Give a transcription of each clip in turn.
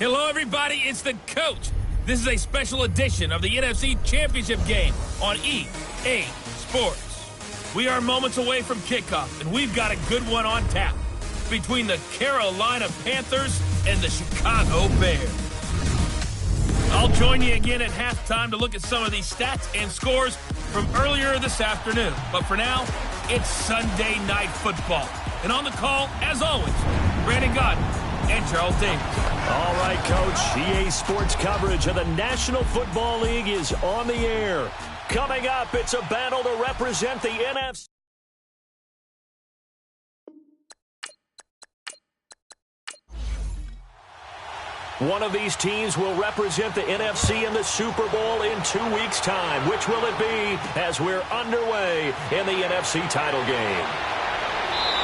Hello, everybody. It's the coach. This is a special edition of the NFC Championship game on EA Sports. We are moments away from kickoff, and we've got a good one on tap between the Carolina Panthers and the Chicago Bears. I'll join you again at halftime to look at some of these stats and scores from earlier this afternoon. But for now, it's Sunday Night Football. And on the call, as always, Brandon Godden and Charles Davis. All right, Coach. EA Sports coverage of the National Football League is on the air. Coming up, it's a battle to represent the NFC. One of these teams will represent the NFC in the Super Bowl in 2 weeks' time. Which will it be as we're underway in the NFC title game?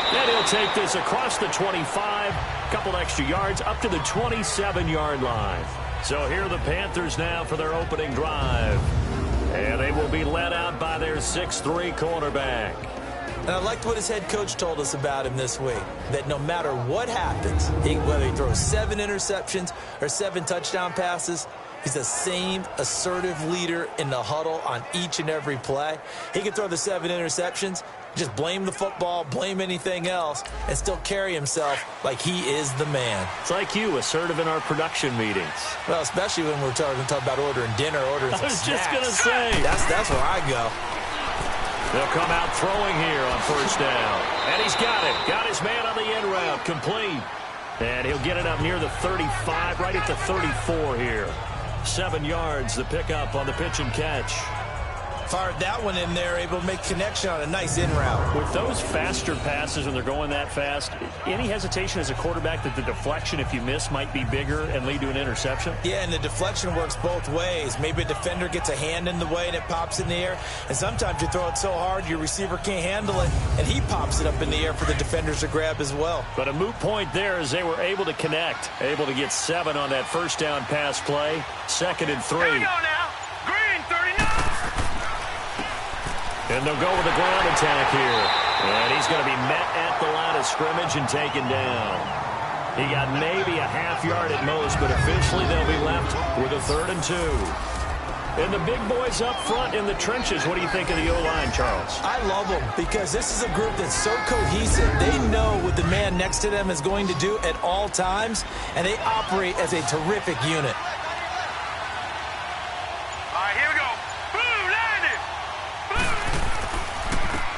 And he'll take this across the 25, couple extra yards up to the 27-yard line. So here are the Panthers now for their opening drive. And they will be led out by their 6'3 quarterback. And I liked what his head coach told us about him this week, that no matter what happens, whether he throws 7 interceptions or 7 touchdown passes, he's the same assertive leader in the huddle on each and every play. He can throw the 7 interceptions, just blame the football, blame anything else, and still carry himself like he is the man. It's like you, assertive in our production meetings. Well, especially when we're talking about ordering dinner, ordering some snacks. I was just going to say. That's where I go. They'll come out throwing here on first down. And he's got it. Got his man on the end route. Complete. And he'll get it up near the 35, right at the 34 here. 7 yards, the pickup on the pitch and catch. Fired that one in there, able to make connection on a nice in route. With those faster passes when they're going that fast, any hesitation as a quarterback that the deflection, if you miss, might be bigger and lead to an interception? Yeah, and the deflection works both ways. Maybe a defender gets a hand in the way and it pops in the air. And sometimes you throw it so hard your receiver can't handle it, and he pops it up in the air for the defenders to grab as well. But a moot point there as they were able to connect. Able to get 7 on that first down pass play. 2nd and 3. Here we go now. Green, 39. And they'll go with a ground attack here. And he's going to be met at the line of scrimmage and taken down. He got maybe a half yard at most, but officially they'll be left with a 3rd and 2. And the big boys up front in the trenches, what do you think of the O-line, Charles? I love them because this is a group that's so cohesive. They know what the man next to them is going to do at all times, and they operate as a terrific unit.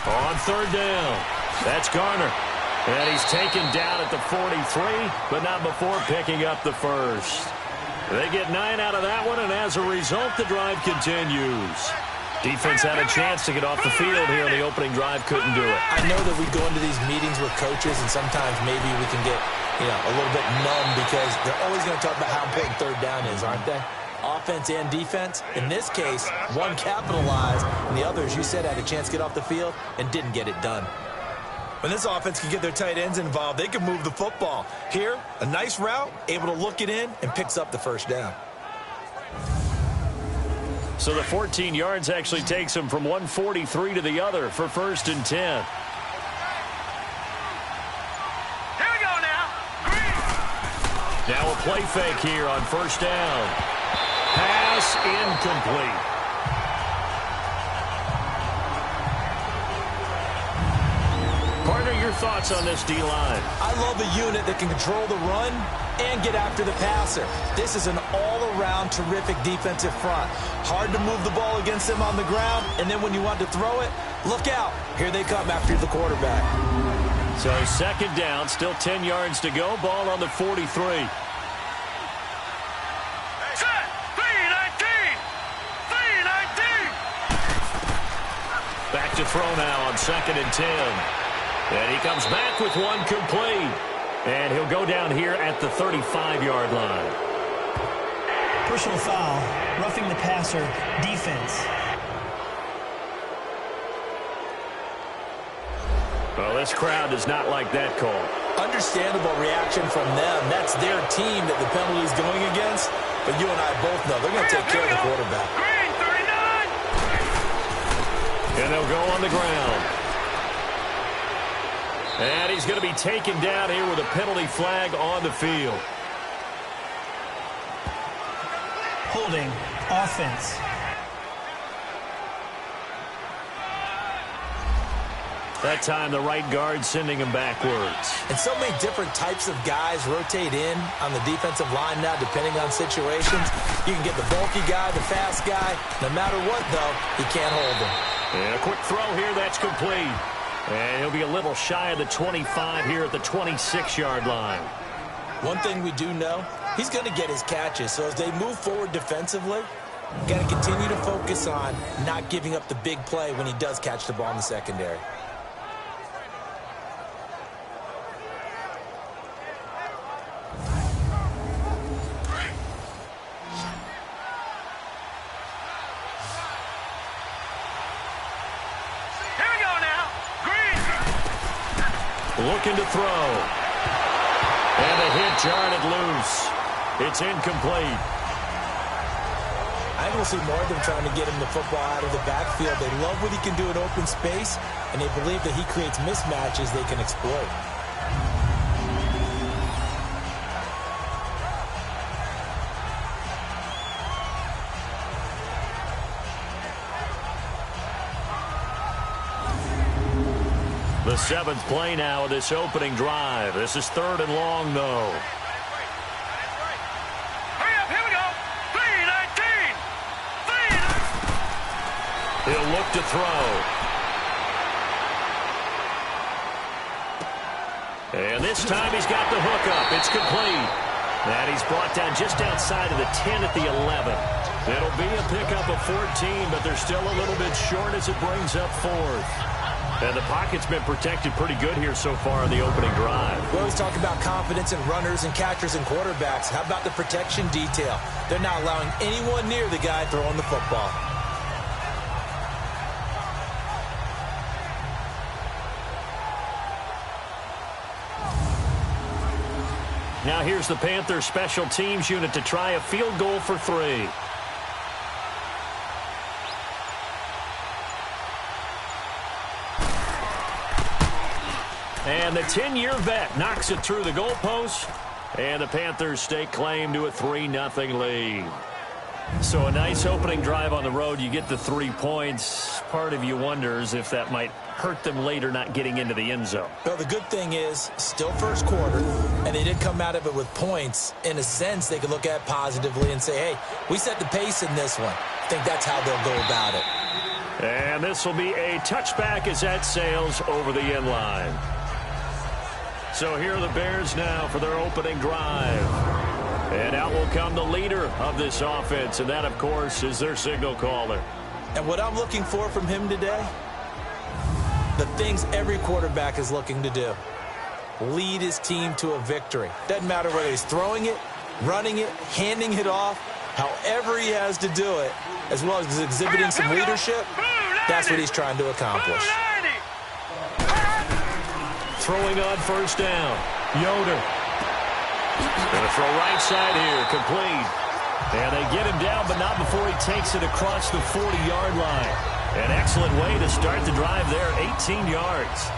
On 3rd down, that's Garner. And he's taken down at the 43, but not before picking up the first. They get 9 out of that one, and as a result, the drive continues. Defense had a chance to get off the field here on the opening drive, couldn't do it. I know that we go into these meetings with coaches, and sometimes maybe we can get a little bit numb because they're always going to talk about how important 3rd down is, aren't they? Offense and defense. In this case, one capitalized, and the other, as you said, had a chance to get off the field and didn't get it done. When this offense can get their tight ends involved, they can move the football. Here, a nice route, able to look it in, and picks up the first down. So the 14 yards actually takes him from 143 to the other for 1st and 10. Here we go now. Green. Now a play fake here on 1st down. Pass incomplete. Partner, your thoughts on this D-line? I love a unit that can control the run and get after the passer. This is an all-around terrific defensive front. Hard to move the ball against them on the ground, and then when you want to throw it, look out. Here they come after the quarterback. So 2nd down, still 10 yards to go. Ball on the 43. Back to throw now on 2nd and 10. And he comes back with one complete. And he'll go down here at the 35-yard line. Personal foul, roughing the passer, defense. Well, this crowd does not like that call. Understandable reaction from them. That's their team that the penalty is going against. But you and I both know they're going to take care of the quarterback. Green, 39. And they'll go on the ground. And he's going to be taken down here with a penalty flag on the field. Holding. Offense. That time, the right guard sending him backwards. And so many different types of guys rotate in on the defensive line now, depending on situations. You can get the bulky guy, the fast guy. No matter what, though, he can't hold him. And a quick throw here, that's complete. And he'll be a little shy of the 25 here at the 26-yard line. One thing we do know, he's going to get his catches. So as they move forward defensively, got to continue to focus on not giving up the big play when he does catch the ball in the secondary. Looking to throw. And a hit jarred it loose. It's incomplete. I think we'll see more of them trying to get him the football out of the backfield. They love what he can do in open space, and they believe that he creates mismatches they can exploit. The 7th play now of this opening drive. This is 3rd and long, though. Hurry up, here we go. 3-19. He'll look to throw. And this time he's got the hook up. It's complete. And he's brought down just outside of the 10 at the 11. It'll be a pickup of 14, but they're still a little bit short as it brings up 4th. And the pocket's been protected pretty good here so far in the opening drive. We always talk about confidence in runners and catchers and quarterbacks. How about the protection detail? They're not allowing anyone near the guy throwing the football. Now here's the Panthers special teams unit to try a field goal for 3. And the 10-year vet knocks it through the goalpost. And the Panthers stake claim to a 3-0 lead. So a nice opening drive on the road. You get the 3 points. Part of you wonders if that might hurt them later not getting into the end zone. Well, the good thing is, still first quarter, and they did come out of it with points. In a sense, they could look at it positively and say, hey, we set the pace in this one. I think that's how they'll go about it. And this will be a touchback as that sails over the end line. So here are the Bears now for their opening drive. And out will come the leader of this offense, and that, of course, is their signal caller. And what I'm looking for from him today, the things every quarterback is looking to do. Lead his team to a victory. Doesn't matter whether he's throwing it, running it, handing it off, however he has to do it, as well as exhibiting some leadership, that's what he's trying to accomplish. Throwing on first down. Yoder. Going to throw right side here. Complete. And they get him down, but not before he takes it across the 40-yard line. An excellent way to start the drive there. 18 yards.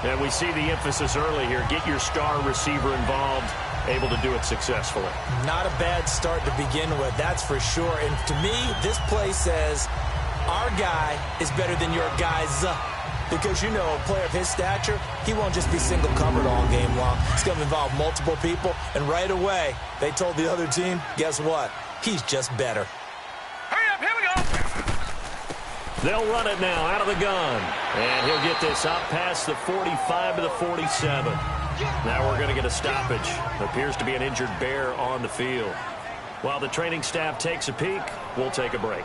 And we see the emphasis early here. Get your star receiver involved. Able to do it successfully. Not a bad start to begin with, that's for sure. And to me, this play says our guy is better than your guy's. Because, you know, a player of his stature, he won't just be single covered all game long. It's going to involve multiple people. And right away, they told the other team, guess what? He's just better. Hurry up, here we go. They'll run it now out of the gun. And he'll get this up past the 45 to the 47. Now we're going to get a stoppage. Appears to be an injured Bear on the field. While the training staff takes a peek, we'll take a break.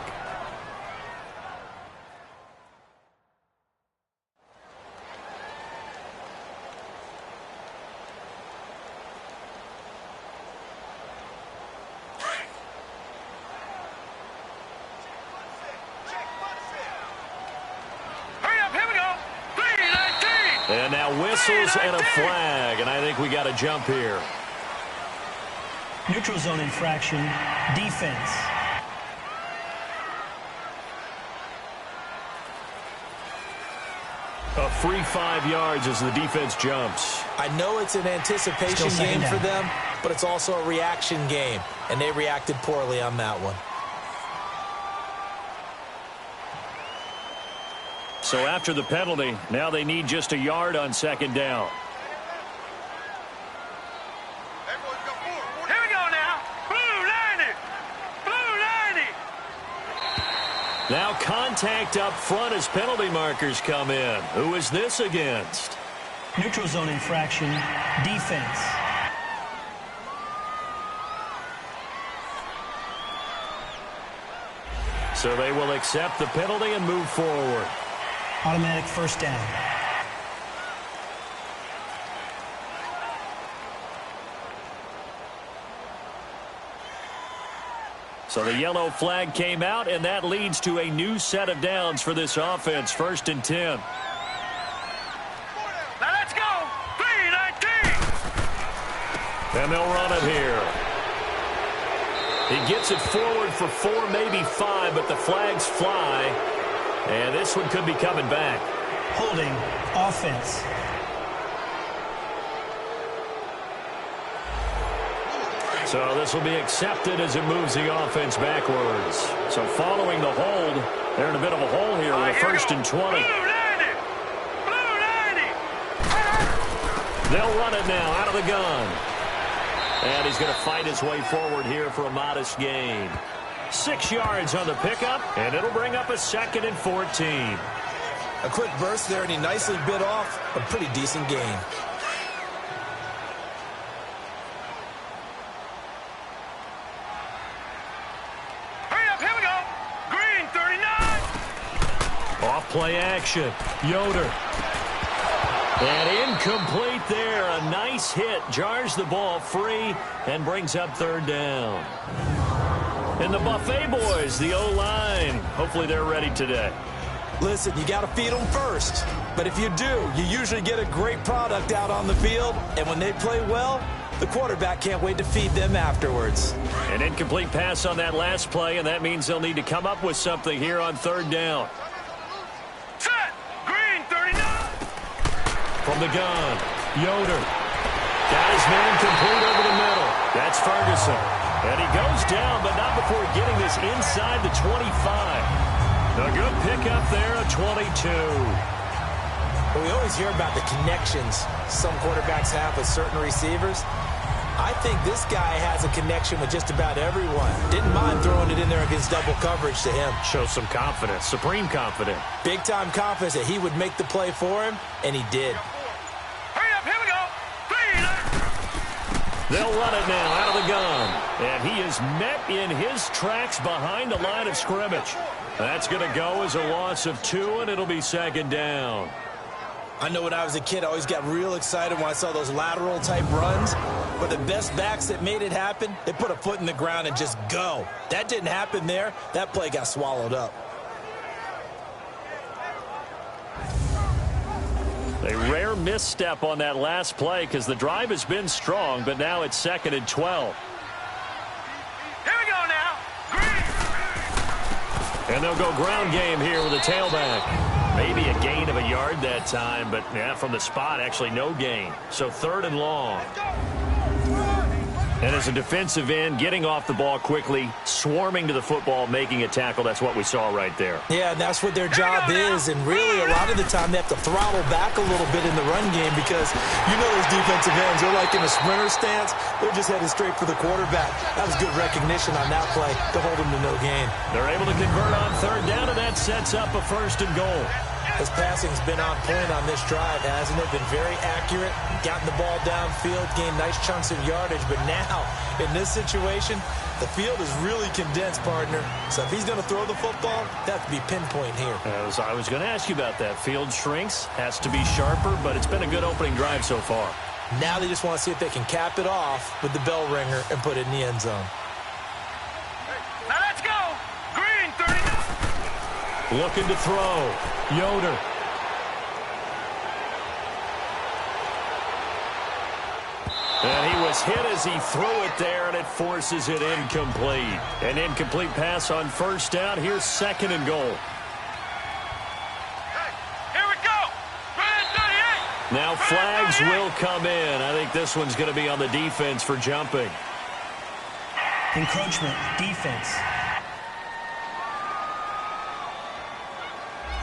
And now whistles and a flag, and I think we got a jump here. Neutral zone infraction, defense. A free 5 yards as the defense jumps. I know it's an anticipation game for them, but it's also a reaction game, and they reacted poorly on that one. So after the penalty, now they need just a yard on second down. Here we go now. Blue 90. Blue 90. Now contact up front as penalty markers come in. Who is this against? Neutral zone infraction, defense. So they will accept the penalty and move forward. Automatic first down. So the yellow flag came out, and that leads to a new set of downs for this offense. 1st and 10. Now let's go. 3-19. And they'll run it here. He gets it forward for 4, maybe 5, but the flags fly. And this one could be coming back. Holding, offense. So this will be accepted as it moves the offense backwards. So following the hold, they're in a bit of a hole here with a 1st and 20. Blue 90. Blue 90. They'll run it now out of the gun. And he's going to fight his way forward here for a modest gain. 6 yards on the pickup, and it'll bring up a 2nd and 14. A quick burst there, and he nicely bit off a pretty decent gain. Hurry up. Here we go. Green 39. Off play action. Yoder. And incomplete there. A nice hit. Jars the ball free and brings up 3rd down. And the Buffet boys, the O-line, hopefully they're ready today. Listen, you got to feed them first. But if you do, you usually get a great product out on the field. And when they play well, the quarterback can't wait to feed them afterwards. An incomplete pass on that last play, and that means they'll need to come up with something here on 3rd down. Set. Green 39. From the gun, Yoder. Got his man complete over the middle. That's Ferguson. And he goes down, but not before getting this inside the 25. A good pickup there, a 22. Well, we always hear about the connections some quarterbacks have with certain receivers. I think this guy has a connection with just about everyone. Didn't mind throwing it in there against double coverage to him. Shows some confidence, supreme confidence. Big-time confidence that he would make the play for him, and he did. Hurry up. Here we go. 3-9. They'll run it now out of the gun. And he is met in his tracks behind the line of scrimmage. That's going to go as a loss of 2, and it'll be 2nd down. I know when I was a kid, I always got real excited when I saw those lateral-type runs. But the best backs that made it happen, they put a foot in the ground and just go. That didn't happen there. That play got swallowed up. A rare misstep on that last play because the drive has been strong, but now it's 2nd and 12. Here we go now. Green. And they'll go ground game here with a tailback. Maybe a gain of a yard that time, but yeah, from the spot, actually no gain. So 3rd and long. And as a defensive end, getting off the ball quickly, swarming to the football, making a tackle, that's what we saw right there. Yeah, and that's what their job is. And really, a lot of the time, they have to throttle back a little bit in the run game because you know those defensive ends, they're like in a sprinter stance. They're just headed straight for the quarterback. That was good recognition on that play to hold them to no gain. They're able to convert on 3rd down, and that sets up a 1st and goal. His passing's been on point on this drive, hasn't it? Been very accurate, gotten the ball downfield, gained nice chunks of yardage. But now, in this situation, the field is really condensed, partner. So if he's going to throw the football, that would be pinpoint here. I was going to ask you about that. Field shrinks, has to be sharper, but it's been a good opening drive so far. Now they just want to see if they can cap it off with the bell ringer and put it in the end zone. Now let's go. Green 39. Looking to throw. Yoder. And he was hit as he threw it there, and it forces it incomplete. An incomplete pass on 1st down. Here's 2nd and goal. Here we go. Green 38. Now flags will come in. I think this one's going to be on the defense for jumping. Encroachment, defense.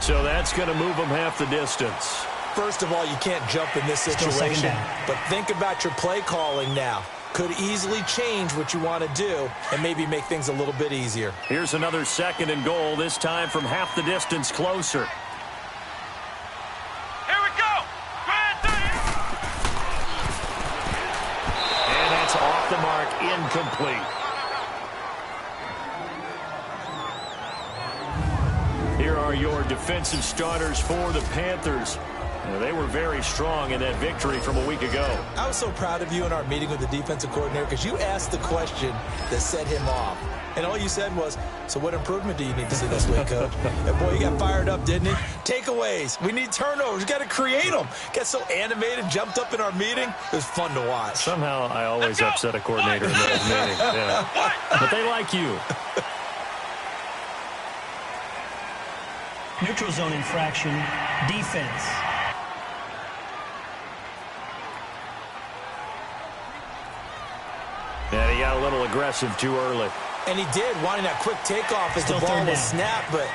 So that's going to move them half the distance. First of all, you can't jump in this situation, but think about your play calling now. Could easily change what you want to do and maybe make things a little bit easier. Here's another 2nd and goal, this time from half the distance closer. Here we go. And that's off the mark, incomplete. Here are your defensive starters for the Panthers. They were very strong in that victory from a week ago. I was so proud of you in our meeting with the defensive coordinator because you asked the question that set him off. And all you said was, so what improvement do you need to see this week, Coach? And boy, he got fired up, didn't he? Takeaways. We need turnovers. We got to create them. Got so animated, jumped up in our meeting. It was fun to watch. Somehow I always upset a coordinator in those meetings. Yeah. But they like you. Neutral zone infraction, defense. And he got a little aggressive too early. And he did, wanting that quick takeoff as the ball was snapped. But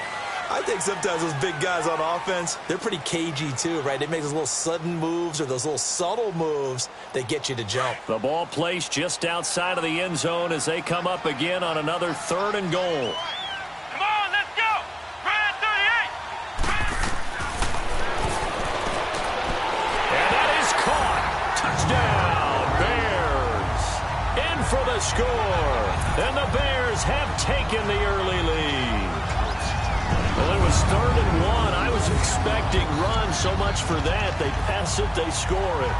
I think sometimes those big guys on offense, they're pretty cagey too, right? They make those little sudden moves or those little subtle moves that get you to jump. The ball placed just outside of the end zone as they come up again on another 3rd and goal. Come on, let's go. Brad 38. And that is caught. Touchdown, Bears. In for the score. And the Bears have taken the early lead. Well, it was 3rd and 1. I was expecting run so much for that. They pass it, they score it.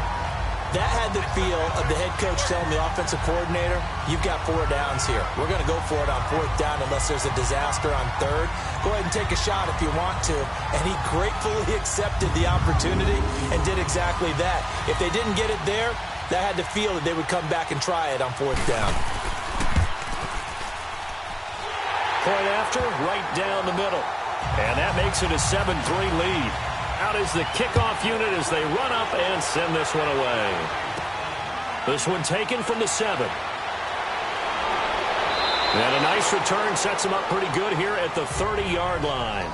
That had the feel of the head coach telling the offensive coordinator, you've got 4 downs here. We're going to go for it on 4th down unless there's a disaster on 3rd. Go ahead and take a shot if you want to. And he gratefully accepted the opportunity and did exactly that. If they didn't get it there, that had the feel that they would come back and try it on 4th down. Point after, right down the middle. And that makes it a 7-3 lead. Out is the kickoff unit as they run up and send this one away. This one taken from the 7. And a nice return sets them up pretty good here at the 30-yard line.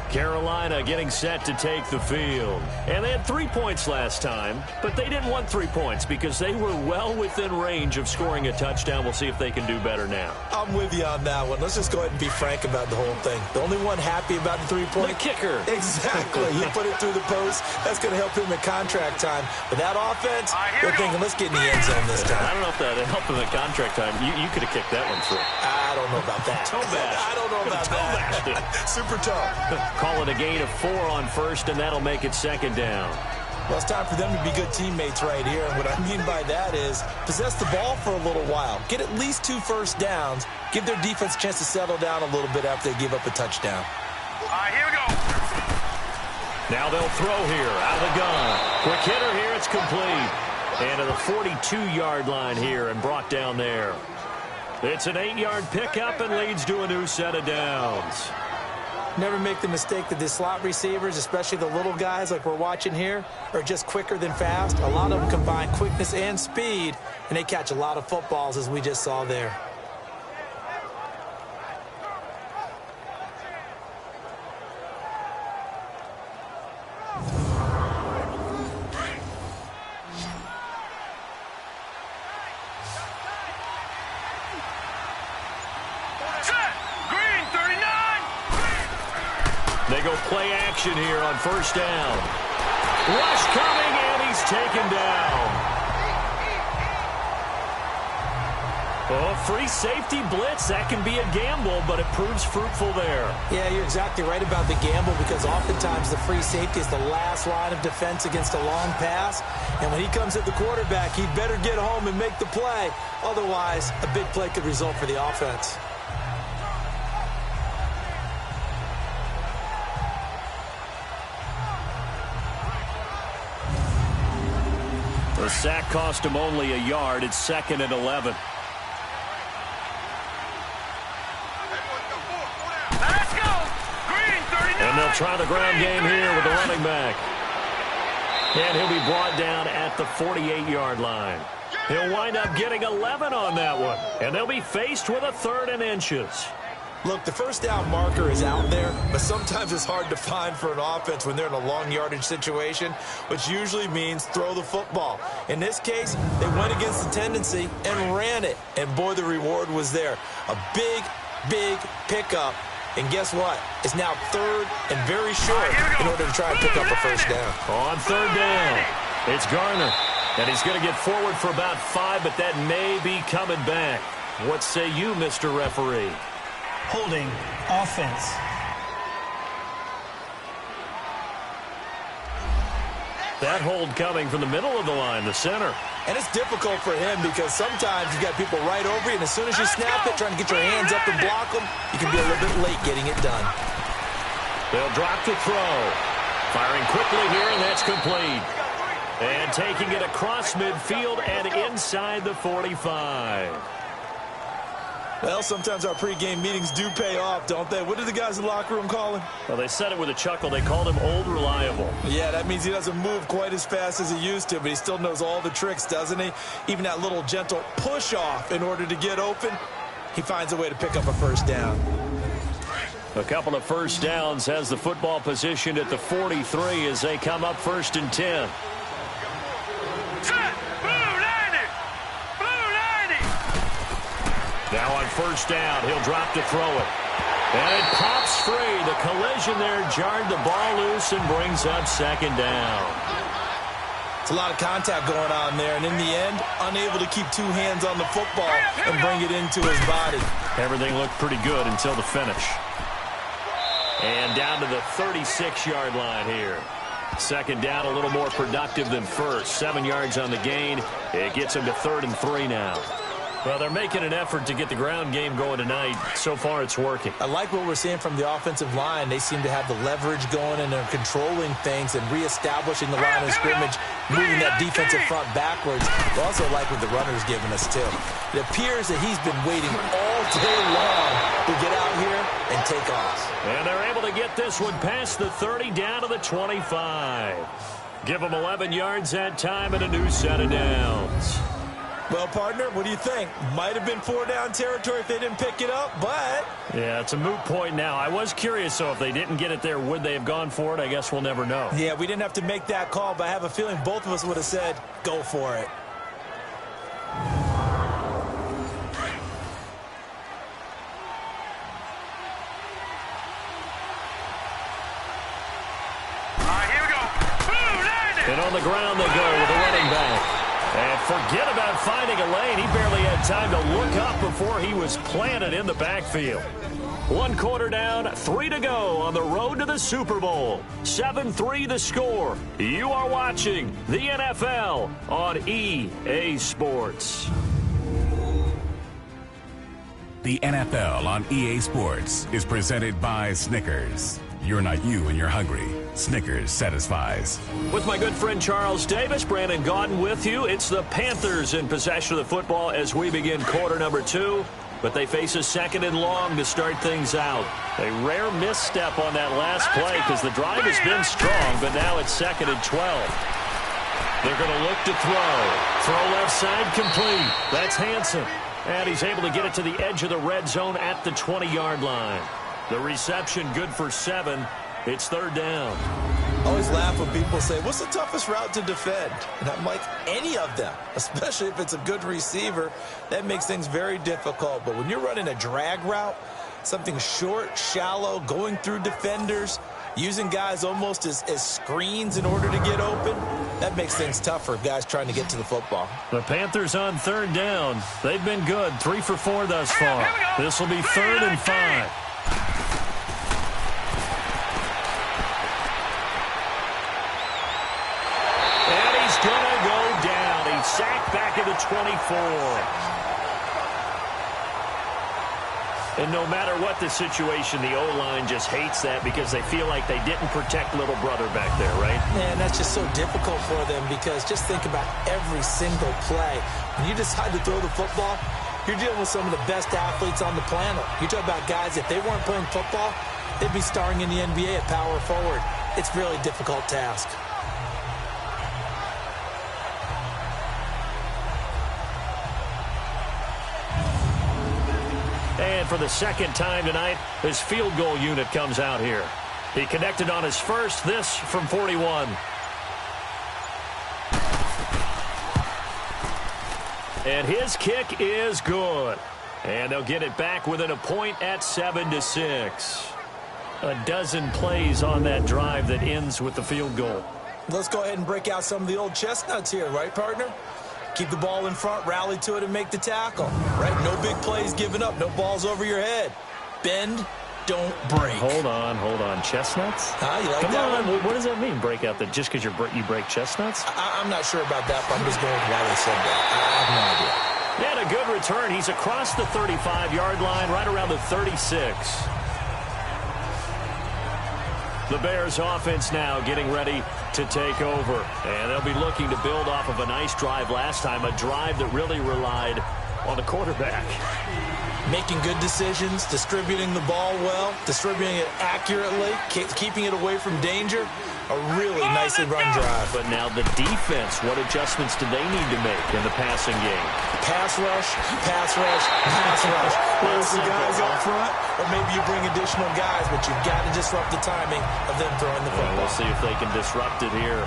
Carolina getting set to take the field. And they had 3 points last time, but they didn't want 3 points because they were well within range of scoring a touchdown. We'll see if they can do better now. I'm with you on that one. Let's just go ahead and be frank about the whole thing. The only one happy about the 3-point? The kicker. Exactly. He put it through the post. That's going to help him at contract time. But that offense, they're thinking, let's get in the end zone this time. I don't know if that helped him at contract time. You could have kicked that one through. I don't know about that. Toe bash. I don't know about that. Super tough. Call it a gain of 4 on 1st, and that'll make it 2nd down. Well, it's time for them to be good teammates right here. And what I mean by that is possess the ball for a little while. Get at least 2 first downs. Give their defense a chance to settle down a little bit after they give up a touchdown. All right, here we go. Now they'll throw here out of the gun. Quick hitter here. It's complete. And to the 42-yard line here and brought down there. It's an 8-yard pickup and leads to a new set of downs. Never make the mistake that the slot receivers, especially the little guys like we're watching here, are just quicker than fast. A lot of them combine quickness and speed, and they catch a lot of footballs, as we just saw there. They go play action here on 1st down. Rush coming, and he's taken down. Oh, free safety blitz. That can be a gamble, but it proves fruitful there. Yeah, you're exactly right about the gamble because oftentimes the free safety is the last line of defense against a long pass. And when he comes at the quarterback, he'd better get home and make the play. Otherwise, a big play could result for the offense. The sack cost him only a yard. It's 2nd and 11. Let's go. Green 39. And they'll try the ground game here with the running back. And he'll be brought down at the 48-yard line. He'll wind up getting 11 on that one. And they'll be faced with a 3rd and inches. Look, the first down marker is out there, but sometimes it's hard to find for an offense when they're in a long yardage situation, which usually means throw the football. In this case, they went against the tendency and ran it. And, boy, the reward was there. A big, big pickup. And guess what? It's now 3rd and very short in order to try and pick up a first down. On 3rd down, it's Garner. And he's going to get forward for about 5, but that may be coming back. What say you, Mr. Referee? Holding offense. That hold coming from the middle of the line, the center. And it's difficult for him because sometimes you got people right over you, and as soon as you snap it, trying to get your hands up and block them, you can be a little bit late getting it done. They'll drop to throw. Firing quickly here, and that's complete. And taking it across midfield and inside the 45. Well, sometimes our pregame meetings do pay off, don't they? What did the guys in the locker room call him? Well, they said it with a chuckle. They called him Old Reliable. Yeah, that means he doesn't move quite as fast as he used to, but he still knows all the tricks, doesn't he? Even that little gentle push-off in order to get open, he finds a way to pick up a first down. A couple of first downs has the football position at the 43 as they come up 1st and 10. Now on 1st down, he'll drop to throw it. And it pops free. The collision there jarred the ball loose and brings up 2nd down. It's a lot of contact going on there, and in the end, unable to keep 2 hands on the football and bring it into his body. Everything looked pretty good until the finish. And down to the 36-yard line here. 2nd down, a little more productive than 1st. 7 yards on the gain. It gets him to 3rd and 3 now. Well, they're making an effort to get the ground game going tonight. So far, it's working. I like what we're seeing from the offensive line. They seem to have the leverage going, and they're controlling things and reestablishing the line of scrimmage, moving that defensive front backwards. I also like what the runner's giving us, too. It appears that he's been waiting all day long to get out here and take off. And they're able to get this one past the 30 down to the 25. Give them 11 yards that time and a new set of downs. Well, partner, what do you think? Might have been 4-down territory if they didn't pick it up, but... Yeah, it's a moot point now. I was curious, so if they didn't get it there, would they have gone for it? I guess we'll never know. Yeah, we didn't have to make that call, but I have a feeling both of us would have said, go for it. All right, here we go. Boom, and on the ground they go with the running back. And forget about finding a lane. He barely had time to look up before he was planted in the backfield. 1 quarter down, 3 to go on the road to the Super Bowl. 7-3 the score. You are watching the NFL on EA Sports. The NFL on EA Sports is presented by Snickers. You're not you and you're hungry. Snickers satisfies. With my good friend Charles Davis, Brandon Gaudin with you. It's the Panthers in possession of the football as we begin quarter number 2. But they face a 2nd and long to start things out. A rare misstep on that last play because the drive has been strong, but now it's 2nd and 12. They're going to look to throw. Throw left side complete. That's Hansen. And he's able to get it to the edge of the red zone at the 20-yard line. The reception good for 7. It's 3rd down. I always laugh when people say, what's the toughest route to defend? And I'm like, any of them, especially if it's a good receiver. That makes things very difficult. But when you're running a drag route, something short, shallow, going through defenders, using guys almost as screens in order to get open, that makes things tough for guys trying to get to the football. The Panthers on 3rd down. They've been good, 3 for 4 thus far. This will be 3rd and 5. Gonna go down. He's sacked back at the 24. And no matter what the situation, the O-line just hates that because they feel like they didn't protect little brother back there, right? Man, that's just so difficult for them because just think about every single play. When you decide to throw the football, you're dealing with some of the best athletes on the planet. You talk about guys, if they weren't playing football, they'd be starring in the NBA at power forward. It's a really difficult task. And for the second time tonight, his field goal unit comes out here. He connected on his first, this from 41. And his kick is good. And they'll get it back within a point at 7-6. A dozen plays on that drive that ends with the field goal. Let's go ahead and break out some of the old chestnuts here, right, partner? Keep the ball in front, rally to it, and make the tackle. Right? No big plays given up, no balls over your head. Bend, don't break. Hold on. Chestnuts? You like Come that on. one? What does that mean, break out? Just because you break chestnuts? I'm not sure about that, but I'm just going with why they said that. I have no idea. And a good return. He's across the 35-yard line, right around the 36. The Bears offense now getting ready to take over. And they'll be looking to build off of a nice drive last time, a drive that really relied on the quarterback. Making good decisions, distributing the ball well, distributing it accurately, keeping it away from danger. A really nicely run drive. But now the defense, what adjustments do they need to make in the passing game? Pass rush, pass rush, pass rush. Whether it's the guys up front, or maybe you bring additional guys, but you've got to disrupt the timing of them throwing the football. We'll see if they can disrupt it here.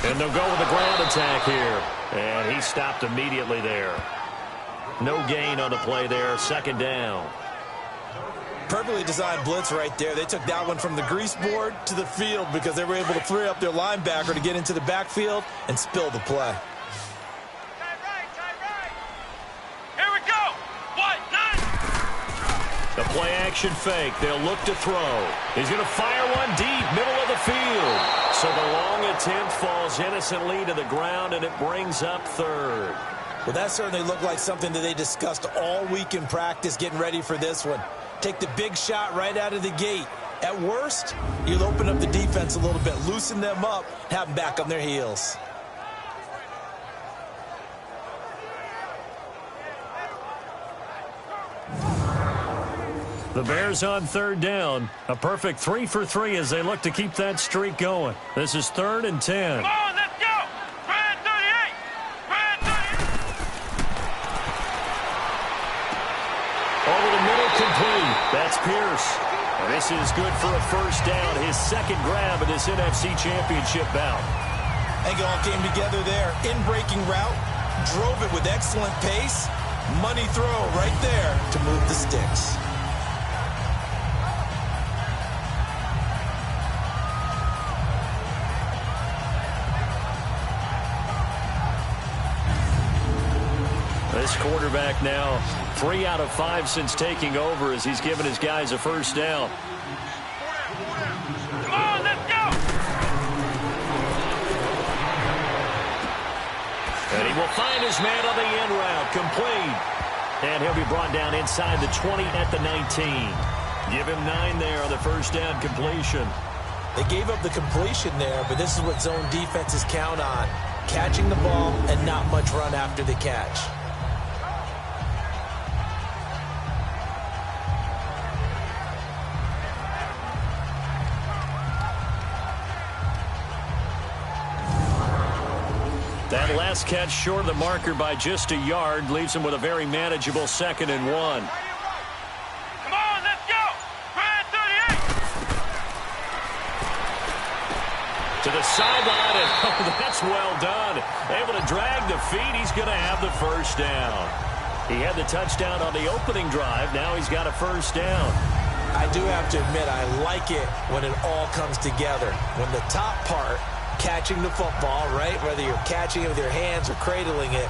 And they'll go with the ground attack here. And he stopped immediately there. No gain on the play there. Second down. Perfectly designed blitz right there. They took that one from the grease board to the field because they were able to free up their linebacker to get into the backfield and spill the play. Here we go. What? Nine. The play action fake. They'll look to throw. He's going to fire one deep, middle of the field. So the long attempt falls innocently to the ground, and it brings up third. Well, that certainly looked like something that they discussed all week in practice getting ready for this one. Take the big shot right out of the gate. At worst, you'll open up the defense a little bit, loosen them up, have them back on their heels. The Bears on third down. A perfect 3 for 3 as they look to keep that streak going. This is 3rd and 10. Come on, let's go. Red 38. Red 38. Over the middle, complete. That's Pierce. And this is good for a first down. His second grab of this NFC Championship bout. I think it all came together there. In-breaking route, drove it with excellent pace. Money throw right there to move the sticks. This quarterback now 3 out of 5 since taking over as he's given his guys a first down. Come on, let's go. And he will find his man on the end route, complete. And he'll be brought down inside the 20 at the 19. Give him 9 there on the first down completion. They gave up the completion there, but this is what zone defenses count on. Catching the ball and not much run after the catch. That last catch short of the marker by just a yard leaves him with a very manageable 2nd and 1. Come on, let's go. Red 38. To the sideline, and oh, that's well done. Able to drag the feet. He's going to have the first down. He had the touchdown on the opening drive. Now he's got a first down. I do have to admit, I like it when it all comes together. When the top part, catching the football, right, whether you're catching it with your hands or cradling it,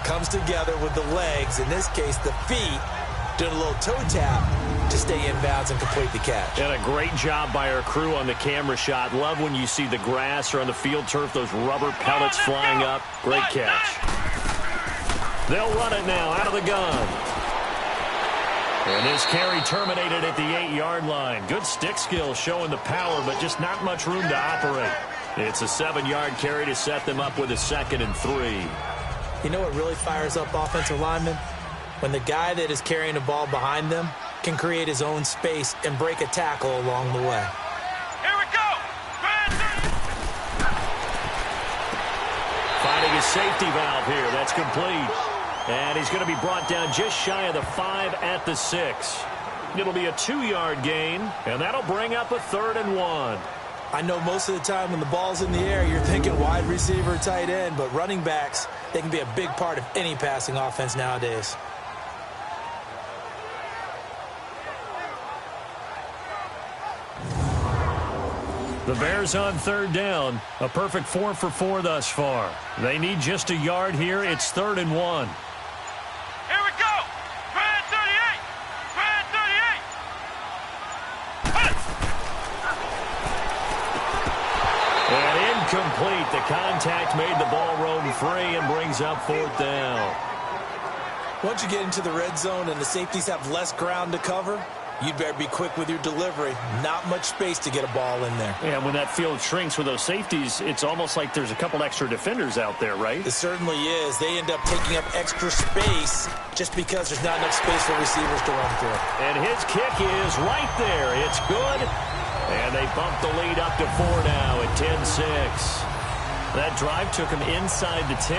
comes together with the legs, in this case the feet, doing a little toe tap to stay inbounds and complete the catch. And a great job by our crew on the camera shot. Love when you see the grass or on the field turf, those rubber pellets flying up. Great catch. They'll run it now out of the gun. And this carry terminated at the 8-yard line. Good stick skill showing the power, but just not much room to operate. It's a 7-yard carry to set them up with a 2nd and 3. You know what really fires up offensive linemen? When the guy that is carrying the ball behind them can create his own space and break a tackle along the way. Here we go. Finding a safety valve here. That's complete. And he's going to be brought down just shy of the 5 at the 6. It'll be a 2-yard gain, and that'll bring up a 3rd and 1. I know most of the time when the ball's in the air, you're thinking wide receiver, tight end, but running backs, they can be a big part of any passing offense nowadays. The Bears on 3rd down. A perfect 4 for 4 thus far. They need just a yard here. It's 3rd and 1. Here we go. Red 38. Red 38. And incomplete. The contact made the ball roam free and brings up 4th down. Once you get into the red zone and the safeties have less ground to cover, you'd better be quick with your delivery. Not much space to get a ball in there. Yeah, when that field shrinks with those safeties, it's almost like there's a couple extra defenders out there, right? It certainly is. They end up taking up extra space just because there's not enough space for receivers to run through. And his kick is right there. It's good. And they bump the lead up to 4 now at 10-6. That drive took him inside the 10.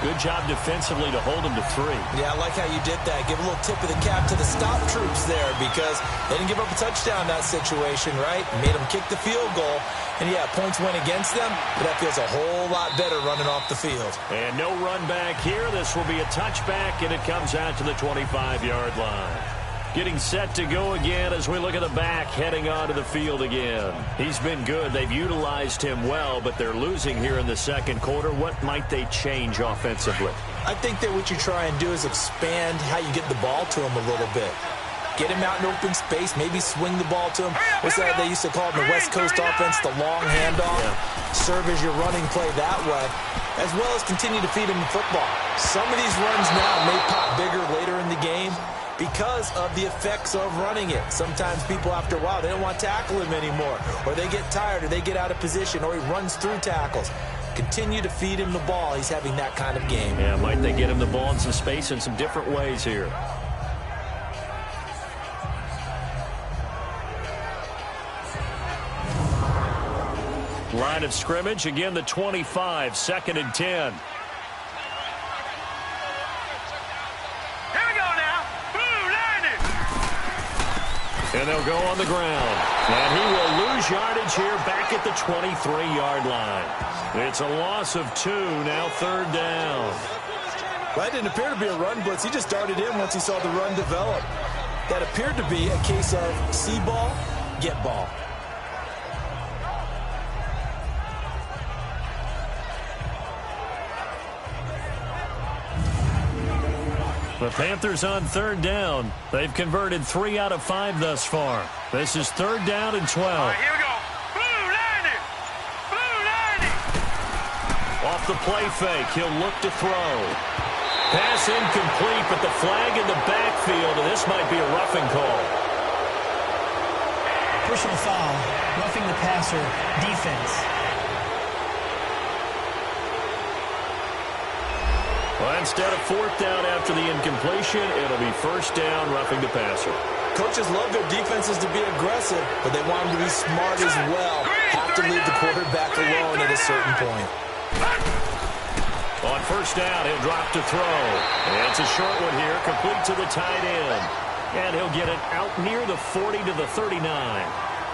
Good job defensively to hold him to 3. Yeah, I like how you did that. Give a little tip of the cap to the stop troops there because they didn't give up a touchdown in that situation, right? Made them kick the field goal. And, yeah, points went against them, but that feels a whole lot better running off the field. And no run back here. This will be a touchback, and it comes out to the 25-yard line. Getting set to go again as we look at the back heading onto the field again. He's been good. They've utilized him well, but they're losing here in the 2nd quarter. What might they change offensively? I think that what you try and do is expand how you get the ball to him a little bit. Get him out in open space, maybe swing the ball to him. What's that they used to call it in the West Coast offense, the long handoff? Yeah. Serve as your running play that way, as well as continue to feed him the football. Some of these runs now may pop bigger later in the game because of the effects of running it. Sometimes people, after a while, they don't want to tackle him anymore, or they get tired, or they get out of position, or he runs through tackles. Continue to feed him the ball. He's having that kind of game. Yeah, might they get him the ball in some space in some different ways here. Line of scrimmage, again the 25, 2nd and 10. And they'll go on the ground. And he will lose yardage here back at the 23-yard line. It's a loss of 2, now 3rd down. Well, that didn't appear to be a run blitz. He just darted in once he saw the run develop. That appeared to be a case of see ball, get ball. The Panthers on 3rd down. They've converted 3 out of 5 thus far. This is 3rd down and 12. All right, here we go. Blue 90. Blue 90. Off the play fake, he'll look to throw. Pass incomplete, but the flag in the backfield, and this might be a roughing call. Personal foul, roughing the passer, defense. Well, instead of 4th down after the incompletion, it'll be 1st down, roughing the passer. Coaches love their defenses to be aggressive, but they want them to be smart as well. Have to leave the quarterback alone at a certain point. On 1st down, he'll drop to throw. And it's a short one here, complete to the tight end. And he'll get it out near the 40 to the 39.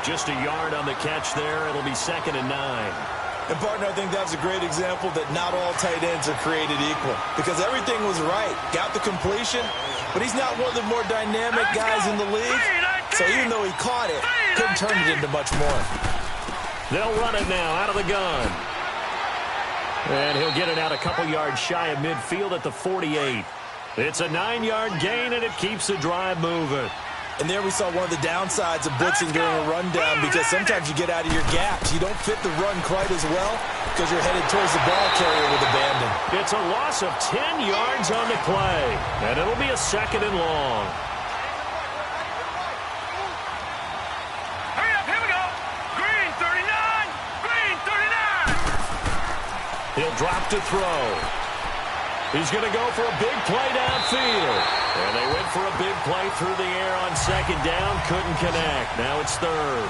Just a yard on the catch there. It'll be 2nd and 9. And, partner, I think that's a great example that not all tight ends are created equal. Because everything was right. Got the completion, but he's not one of the more dynamic guys in the league. So even though he caught it, couldn't turn it into much more. They'll run it now out of the gun. And he'll get it out a couple yards shy of midfield at the 48. It's a 9-yard gain, and it keeps the drive moving. And there we saw one of the downsides of blitzing during a rundown, because sometimes you get out of your gaps. You don't fit the run quite as well because you're headed towards the ball carrier with abandon. It's a loss of 10 yards on the play, and it'll be a 2nd and long. Hurry up, here we go. Green 39, green 39. He'll drop to throw. He's going to go for a big play downfield. And they went for a big play through the air on 2nd down. Couldn't connect. Now it's 3rd.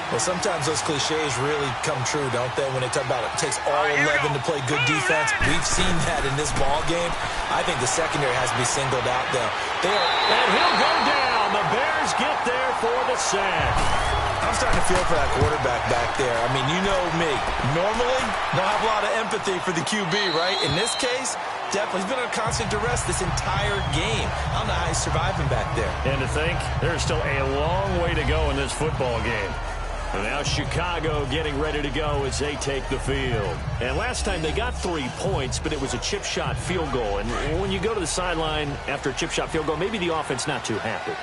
Well, sometimes those cliches really come true, don't they? When they talk about it takes all 11 to play good defense. We've seen that in this ball game. I think the secondary has to be singled out, though. And he'll go down. The Bears get there for the sack. I'm starting to feel for that quarterback back there. I mean, you know me. Normally, don't have a lot of empathy for the QB, right? In this case, definitely. He's been under constant duress this entire game. I don't know how he's surviving back there. And to think, there's still a long way to go in this football game. And now Chicago getting ready to go as they take the field. And last time they got 3 points, but it was a chip shot field goal. And when you go to the sideline after a chip shot field goal, maybe the offense not too happy.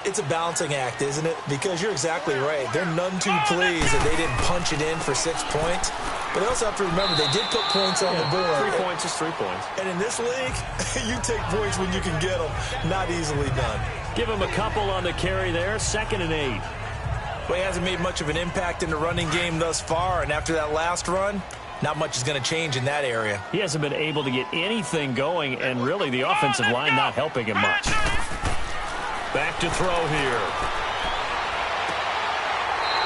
It's a balancing act, isn't it? Because you're exactly right. They're none too pleased that they didn't punch it in for 6 points. But they also have to remember they did put points on the board. 3 points is 3 points. And in this league, you take points when you can get them. Not easily done. Give him a couple on the carry there. 2nd and 8. But he hasn't made much of an impact in the running game thus far. And after that last run, not much is going to change in that area. He hasn't been able to get anything going, and really the offensive line not helping him much. Back to throw here.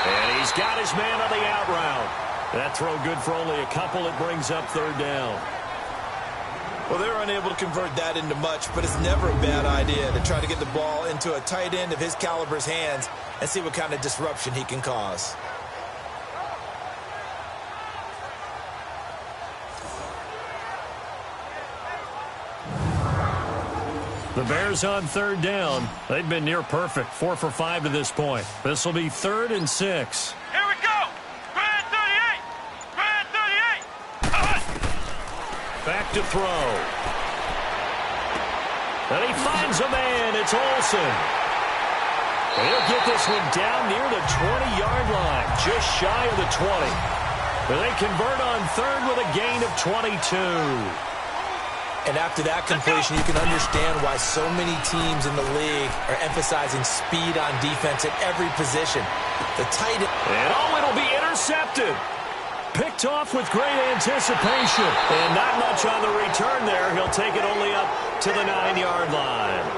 And he's got his man on the out route. That throw good for only a couple. It brings up 3rd down. Well, they're unable to convert that into much, but it's never a bad idea to try to get the ball into a tight end of his caliber's hands and see what kind of disruption he can cause. The Bears on 3rd down. They've been near perfect. 4 for 5 to this point. This will be 3rd and 6. Here we go. Grand 38. Grand 38. Back to throw. And he finds a man. It's Olsen. And he'll get this one down near the 20-yard line. Just shy of the 20. And they convert on 3rd with a gain of 22. And after that completion, you can understand why so many teams in the league are emphasizing speed on defense at every position. The tight end. And it'll be intercepted. Picked off with great anticipation. And not much on the return there. He'll take it only up to the 9-yard line.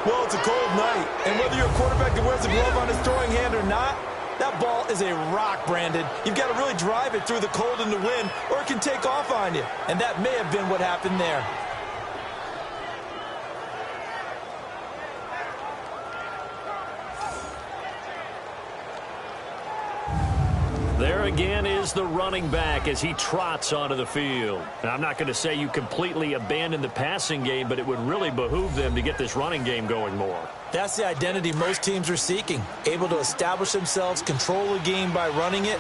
Well, it's a cold night. And whether you're a quarterback that wears a glove on his throwing hand or not, that ball is a rock, Brandon. You've got to really drive it through the cold and the wind, or it can take off on you. And that may have been what happened there. There again is the running back as he trots onto the field. Now, I'm not going to say you completely abandon the passing game, but it would really behoove them to get this running game going more. That's the identity most teams are seeking. Able to establish themselves, control the game by running it,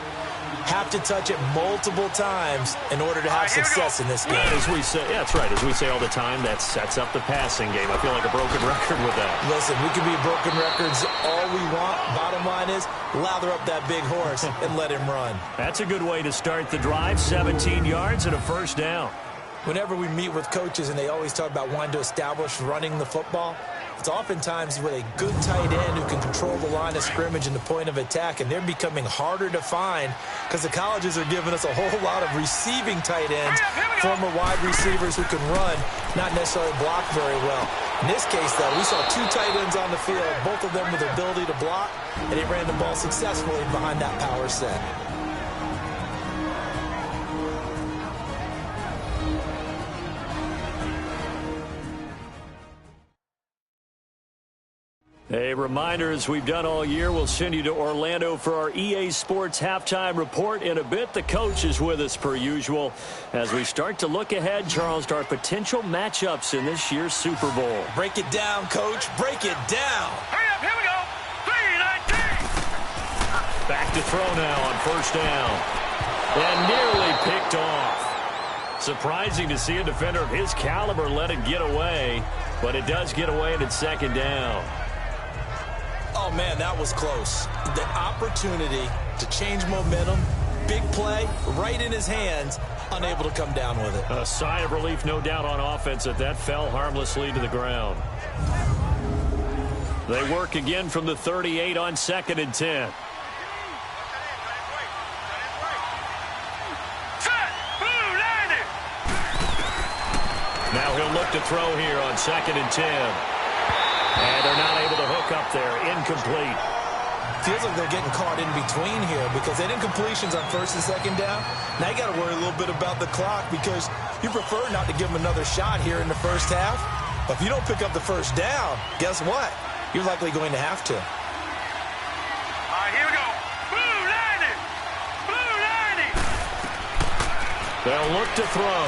have to touch it multiple times in order to have success in this game. As we say, yeah, that's right. As we say all the time, that sets up the passing game. I feel like a broken record with that. Listen, we can be broken records all we want. Bottom line is, lather up that big horse and let him run. That's a good way to start the drive. 17 yards and a 1st down. Whenever we meet with coaches and they always talk about wanting to establish running the football, it's oftentimes with a good tight end who can control the line of scrimmage and the point of attack, and they're becoming harder to find because the colleges are giving us a whole lot of receiving tight ends, former wide receivers who can run, not necessarily block very well. In this case, though, we saw 2 tight ends on the field, both of them with the ability to block, and he ran the ball successfully behind that power set. A reminder, as we've done all year, we'll send you to Orlando for our EA Sports Halftime Report. In a bit, the coach is with us per usual as we start to look ahead, Charles, to our potential matchups in this year's Super Bowl. Break it down, Coach. Break it down. Hurry up, here we go. 3-19. Back to throw now on 1st down. And nearly picked off. Surprising to see a defender of his caliber let it get away, but it does get away and it's second down. Oh, man, that was close. The opportunity to change momentum, big play, right in his hands, unable to come down with it. A sigh of relief, no doubt, on offense that fell harmlessly to the ground. They work again from the 38 on 2nd and 10. Now he'll look to throw here on 2nd and 10. And they're not able to hook up there. Incomplete. Feels like they're getting caught in between here because they did incompletions on 1st and 2nd down. Now you got to worry a little bit about the clock because you prefer not to give them another shot here in the first half. But if you don't pick up the first down, guess what? You're likely going to have to. All right, here we go. Blue line. Blue line. They'll look to throw.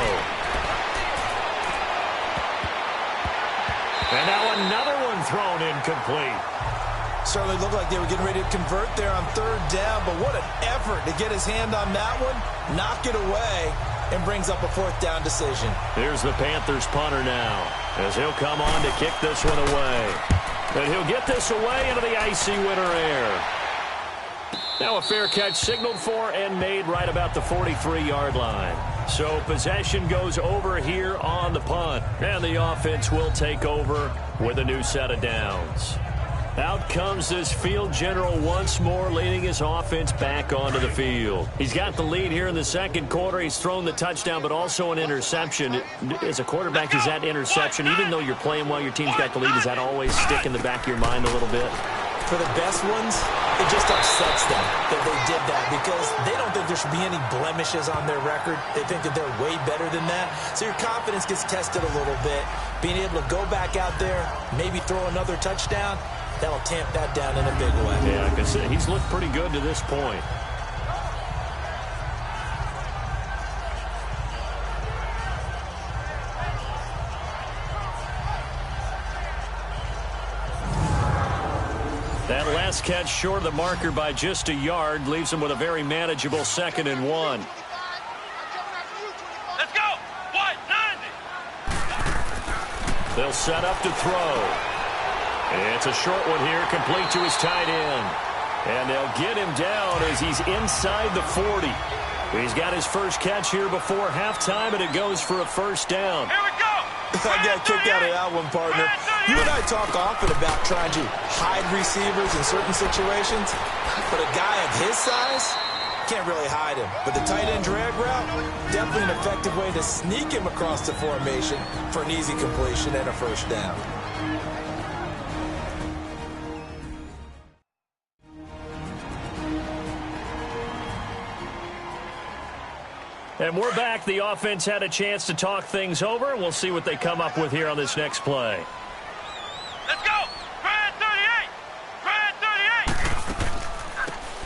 And now another one thrown incomplete. Certainly looked like they were getting ready to convert there on 3rd down, but what an effort to get his hand on that one, knock it away, and brings up a 4th down decision. Here's the Panthers punter now, as he'll come on to kick this one away. And he'll get this away into the icy winter air. Now a fair catch signaled for and made right about the 43-yard line. So possession goes over here on the punt. And the offense will take over with a new set of downs. Out comes this field general once more, leading his offense back onto the field. He's got the lead here in the 2nd quarter. He's thrown the touchdown, but also an interception. As a quarterback, is that interception, even though you're playing while your team's got the lead, does that always stick in the back of your mind a little bit? For the best ones, it just upsets them that they did that because they don't think there should be any blemishes on their record. They think that they're way better than that. So your confidence gets tested a little bit. Being able to go back out there, maybe throw another touchdown, that'll tamp that down in a big way. Yeah, because he's looked pretty good to this point. That last catch short of the marker by just a yard leaves him with a very manageable 2nd and 1. Let's go. 190. They'll set up to throw. It's a short one here, complete to his tight end. And they'll get him down as he's inside the 40. He's got his first catch here before halftime, and it goes for a 1st down. Here we go. I got kicked out of that one, partner. You and I talk often about trying to hide receivers in certain situations, but a guy of his size can't really hide him. But the tight end drag route, definitely an effective way to sneak him across the formation for an easy completion and a 1st down. And we're back. The offense had a chance to talk things over. We'll see what they come up with here on this next play. Let's go. Grand 38. Grand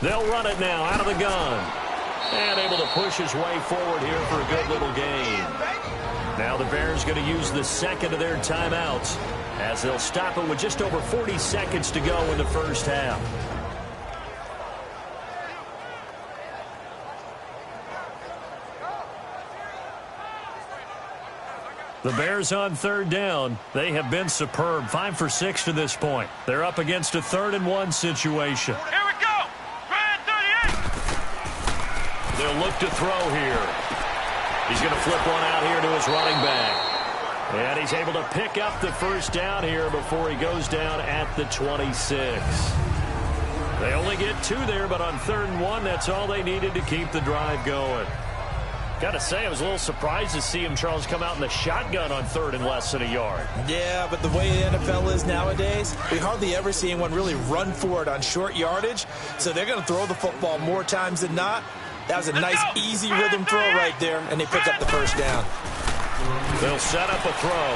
38. They'll run it now out of the gun. And able to push his way forward here for a good little gain. Now the Bears going to use the 2nd of their timeouts as they'll stop it with just over 40 seconds to go in the first half. The Bears on 3rd down. They have been superb. 5 for 6 to this point. They're up against a 3rd and 1 situation. Here we go. Grand 38. They'll look to throw here. He's going to flip one out here to his running back. And he's able to pick up the 1st down here before he goes down at the 26. They only get 2 there, but on 3rd and 1, that's all they needed to keep the drive going. Got to say, I was a little surprised to see him, Charles, come out in the shotgun on 3rd and less than a yard. Yeah, but the way the NFL is nowadays, we hardly ever see anyone really run for it on short yardage. So they're going to throw the football more times than not. That was a nice, easy rhythm throw right there, and they pick up the 1st down. They'll set up a throw.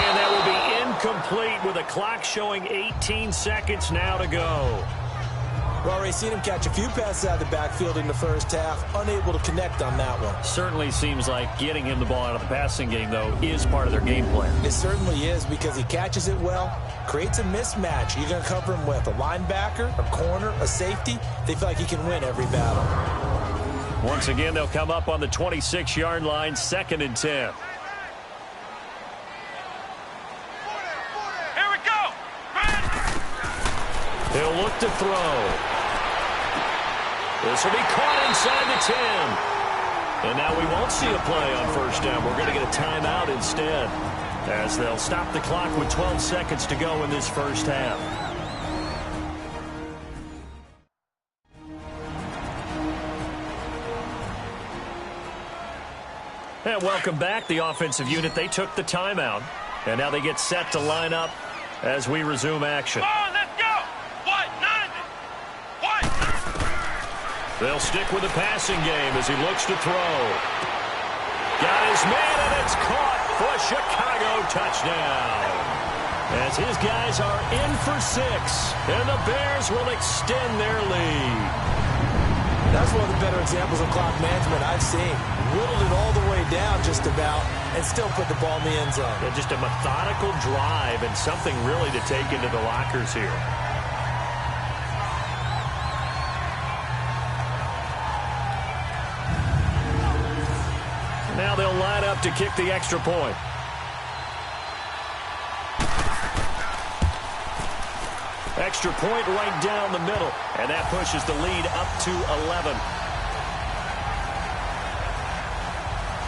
And that will be incomplete with the clock showing 18 seconds now to go. We've already seen him catch a few passes out of the backfield in the first half, unable to connect on that one. Certainly seems like getting him the ball out of the passing game, though, is part of their game plan. It certainly is because he catches it well, creates a mismatch. You're going to cover him with a linebacker, a corner, a safety. They feel like he can win every battle. Once again, they'll come up on the 26-yard line, 2nd and 10. Here we go. He'll look to throw. This will be caught inside the 10. And now we won't see a play on first down. We're going to get a timeout instead, as they'll stop the clock with 12 seconds to go in this first half. And welcome back. The offensive unit, they took the timeout. And now they get set to line up as we resume action. Come on, let's go. What? None of it. What? They'll stick with the passing game as he looks to throw. Got his man, and it's caught for a Chicago touchdown. As his guys are in for 6, and the Bears will extend their lead. That's one of the better examples of clock management I've seen. Whittled it all the way down just about and still put the ball in the end zone. Yeah, just a methodical drive and something really to take into the lockers here. Now they'll line up to kick the extra point. Extra point right down the middle, and that pushes the lead up to 11.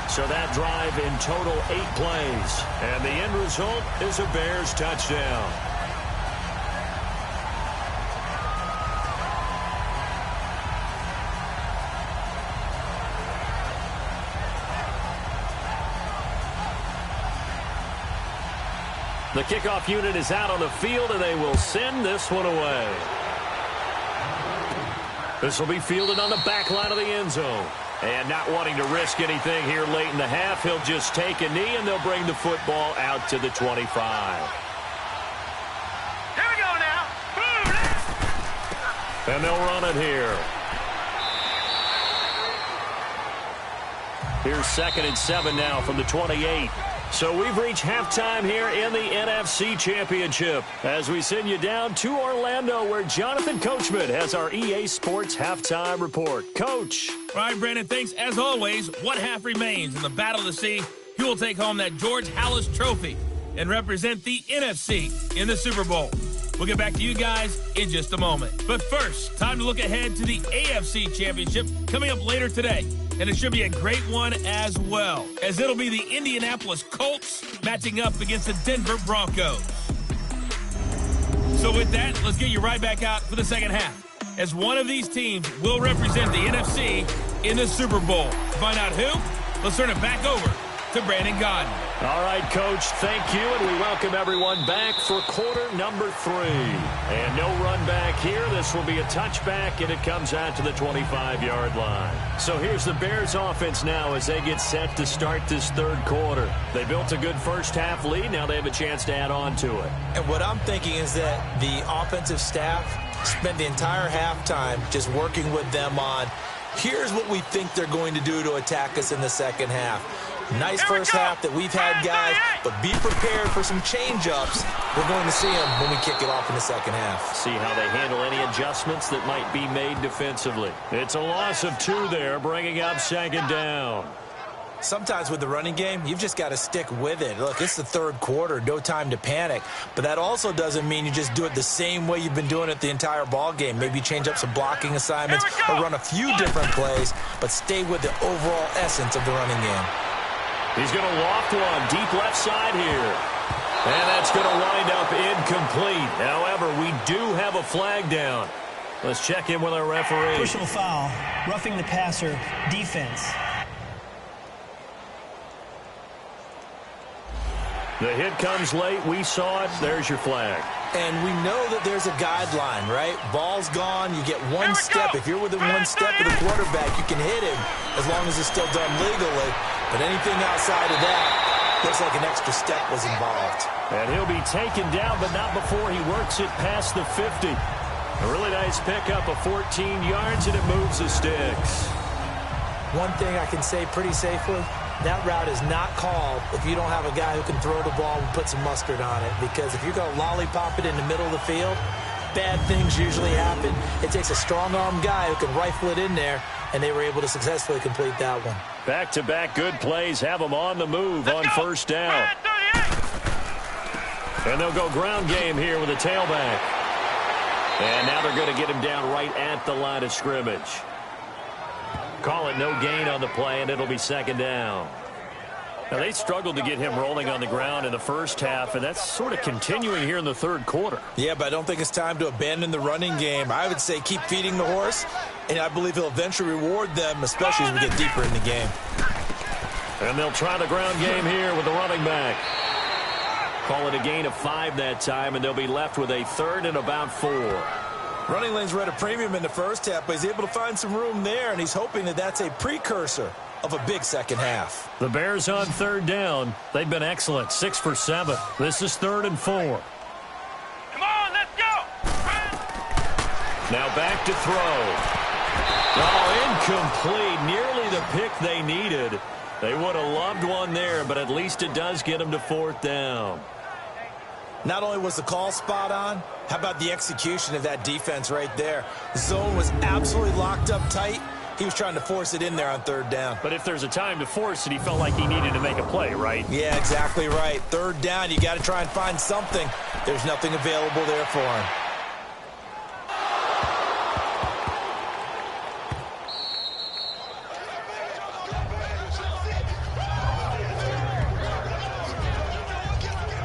So that drive in total 8 plays, and the end result is a Bears touchdown. The kickoff unit is out on the field, and they will send this one away. This will be fielded on the back line of the end zone. And not wanting to risk anything here late in the half, he'll just take a knee, and they'll bring the football out to the 25. Here we go now. Boom. And they'll run it here. Here's 2nd and 7 now from the 28. So we've reached halftime here in the NFC Championship as we send you down to Orlando, where Jonathan Coachman has our EA Sports Halftime Report. Coach. All right, Brandon, thanks. As always, one half remains in the Battle of the Sea. He will take home that George Halas Trophy and represent the NFC in the Super Bowl. We'll get back to you guys in just a moment. But first, time to look ahead to the AFC Championship coming up later today. And it should be a great one as well, as it'll be the Indianapolis Colts matching up against the Denver Broncos. So with that, let's get you right back out for the second half, as one of these teams will represent the NFC in the Super Bowl. To find out who, let's turn it back over to Brandon Godden. All right, Coach, thank you, and we welcome everyone back for quarter number 3. And no run back here. This will be a touchback, and it comes out to the 25-yard line. So here's the Bears offense now as they get set to start this third quarter. They built a good first-half lead. Now they have a chance to add on to it. And what I'm thinking is that the offensive staff spent the entire halftime just working with them on, here's what we think they're going to do to attack us in the second half. Nice first half that we've had, guys, but be prepared for some change-ups. We're going to see them when we kick it off in the second half. See how they handle any adjustments that might be made defensively. It's a loss of 2 there, bringing up 2nd down. Sometimes with the running game, you've just got to stick with it. Look, it's the third quarter, no time to panic. But that also doesn't mean you just do it the same way you've been doing it the entire ball game. Maybe change up some blocking assignments or run a few different plays, but stay with the overall essence of the running game. He's going to loft one deep left side here. And that's going to wind up incomplete. However, we do have a flag down. Let's check in with our referee. Personal foul, roughing the passer, defense. The hit comes late. We saw it. There's your flag. And we know that there's a guideline, right? Ball's gone. You get one step. If you're within one step of the quarterback, you can hit him as long as it's still done legally. But anything outside of that, looks like an extra step was involved. And he'll be taken down, but not before he works it past the 50. A really nice pickup of 14 yards, and it moves the sticks. One thing I can say pretty safely, that route is not called if you don't have a guy who can throw the ball and put some mustard on it. Because if you're going to lollipop it in the middle of the field, bad things usually happen. It takes a strong-arm guy who can rifle it in there and they were able to successfully complete that one. Back-to-back good plays have them on the move on first down. And they'll go ground game here with a tailback. And now they're going to get him down right at the line of scrimmage. Call it no gain on the play, and it'll be second down. Now, they struggled to get him rolling on the ground in the first half, and that's sort of continuing here in the third quarter. Yeah, but I don't think it's time to abandon the running game. I would say keep feeding the horse, and I believe he'll eventually reward them, especially as we get deeper in the game. And they'll try the ground game here with the running back. Call it a gain of 5 that time, and they'll be left with a third and about 4. Running lanes were at a premium in the first half, but he's able to find some room there, and he's hoping that that's a precursor of a big second half. The Bears on third down. They've been excellent, 6 for 7. This is 3rd and 4. Come on, let's go. Now back to throw. Oh, incomplete. Nearly the pick they needed. They would have loved one there, but at least it does get them to 4th down. Not only was the call spot on, how about the execution of that defense right there? The zone was absolutely locked up tight. He was trying to force it in there on 3rd down. But if there's a time to force it, he felt like he needed to make a play, right? Yeah, exactly right. 3rd down, you got to try and find something. There's nothing available there for him.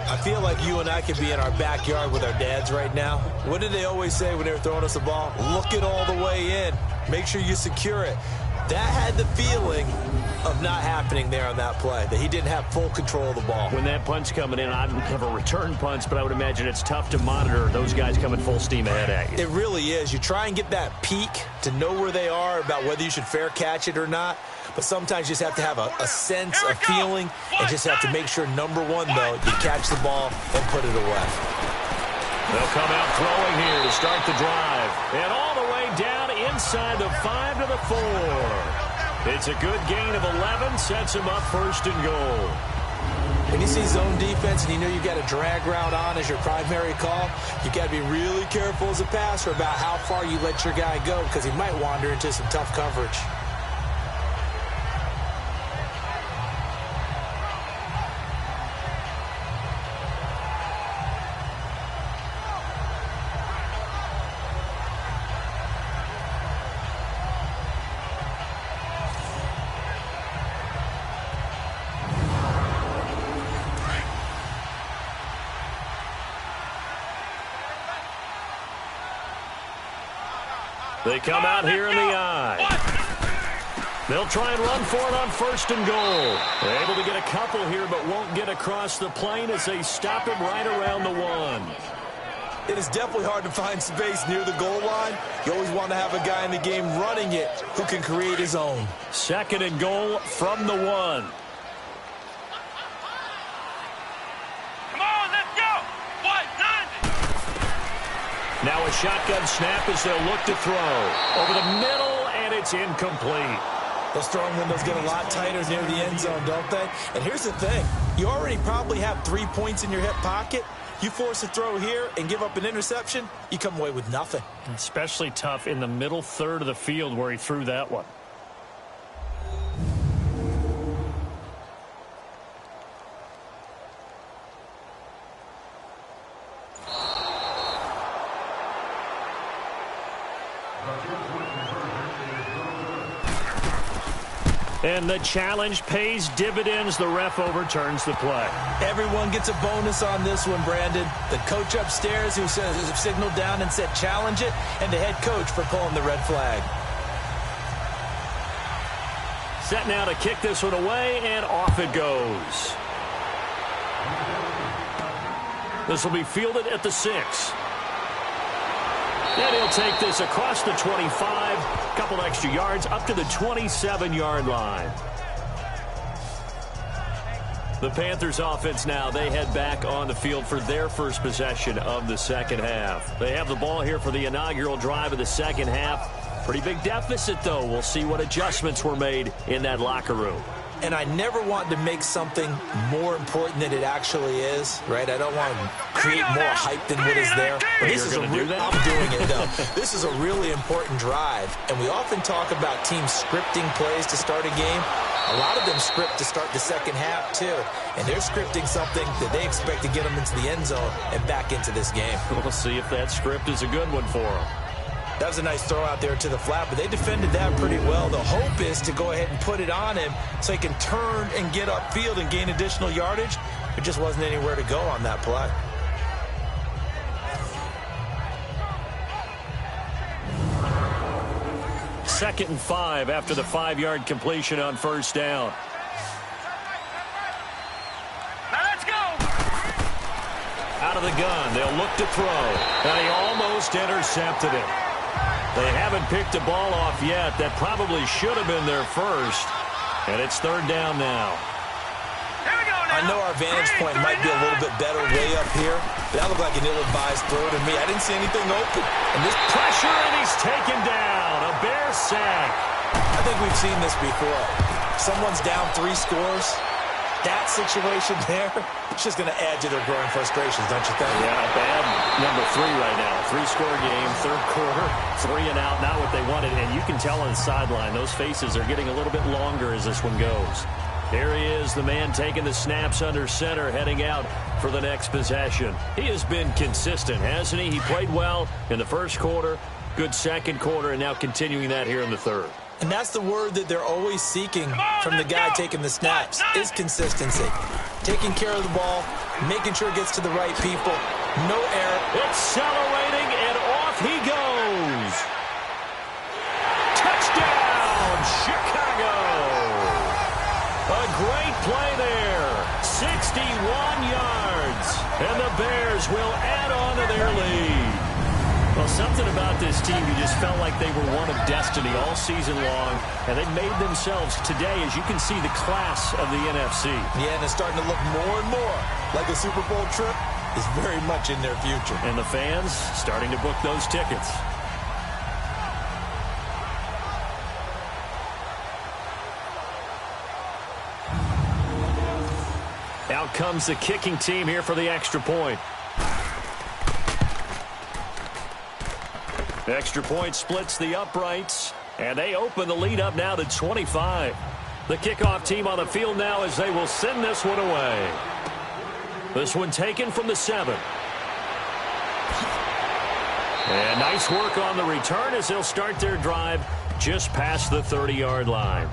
I feel like you and I could be in our backyard with our dads right now. What did they always say when they were throwing us the ball? Look it all the way in. Make sure you secure it. That had the feeling of not happening there on that play, that he didn't have full control of the ball. When that punch coming in, I don't have a return punch, but I would imagine it's tough to monitor those guys coming full steam ahead at you. It really is. You try and get that peek to know where they are, about whether you should fair catch it or not. But sometimes you just have to have a sense, a feeling, and just have to make sure, number one, though, you catch the ball and put it away. They'll come out throwing here to start the drive. And all the way down inside the 5 to the 4. It's a good gain of 11, sets him up 1st and goal. When you see zone defense and you know you've got a drag route on as your primary call, you got to be really careful as a passer about how far you let your guy go, because he might wander into some tough coverage. They come out here in the eye. They'll try and run for it on 1st and goal. They're able to get a couple here, but won't get across the plane as they stop him right around the 1. It is definitely hard to find space near the goal line. You always want to have a guy in the game running it who can create his own. 2nd and goal from the 1. Now a shotgun snap as they'll look to throw. Over the middle, and it's incomplete. Those throwing windows get a lot tighter near the end zone, don't they? And here's the thing. You already probably have 3 points in your hip pocket. You force a throw here and give up an interception, you come away with nothing. Especially tough in the middle 3rd of the field where he threw that one. And the challenge pays dividends. The ref overturns the play. Everyone gets a bonus on this one, Brandon. The coach upstairs who signaled down and said challenge it, and the head coach for pulling the red flag. Set now to kick this one away, and off it goes. This will be fielded at the 6. And he'll take this across the 25, a couple extra yards, up to the 27-yard line. The Panthers offense now, they head back on the field for their first possession of the second half. They have the ball here for the inaugural drive of the second half. Pretty big deficit, though. We'll see what adjustments were made in that locker room. and I never want to make something more important than it actually is, right? I don't want to create more hype than what is there. But this is I'm doing it, though. This is a really important drive, and we often talk about teams scripting plays to start a game. A lot of them script to start the second half, too. And they're scripting something that they expect to get them into the end zone and back into this game. We'll see if that script is a good one for them. That was a nice throw out there to the flat, but they defended that pretty well. The hope is to go ahead and put it on him so he can turn and get upfield and gain additional yardage. There just wasn't anywhere to go on that play. Second and 5 after the 5-yard completion on first down. Now let's go. Out of the gun, they'll look to throw, and he almost intercepted it. They haven't picked a ball off yet. That probably should have been their first, and it's third down now. Here we go now. I know our vantage point might be a little bit better way up here, but that looked like an ill-advised throw to me. I didn't see anything open. And this pressure, and he's taken down. A Bear sack. I think we've seen this before. Someone's down 3 scores. That situation there, it's just going to add to their growing frustrations, don't you think? Yeah, bad number 3 right now. 3-score game, third quarter, 3 and out, not what they wanted. And you can tell on the sideline, those faces are getting a little bit longer as this one goes. Here he is, the man taking the snaps under center, heading out for the next possession. He has been consistent, hasn't he? He played well in the first quarter, good second quarter, and now continuing that here in the third. And that's the word that they're always seeking from the guy taking the snaps, is consistency. Taking care of the ball, making sure it gets to the right people, no error. Accelerating, and off he goes. Touchdown, Chicago. A great play there, 61 yards, and the Bears will add on to their lead. Well, something about this team, you just felt like they were one of destiny all season long, and they made themselves today, as you can see, the class of the NFC. Yeah, and it's starting to look more and more like a Super Bowl trip is very much in their future. And the fans starting to book those tickets. Out comes the kicking team here for the extra point. The extra point splits the uprights, and they open the lead up now to 25. The kickoff team on the field now as they will send this one away. This one taken from the 7. And nice work on the return as they'll start their drive just past the 30-yard line.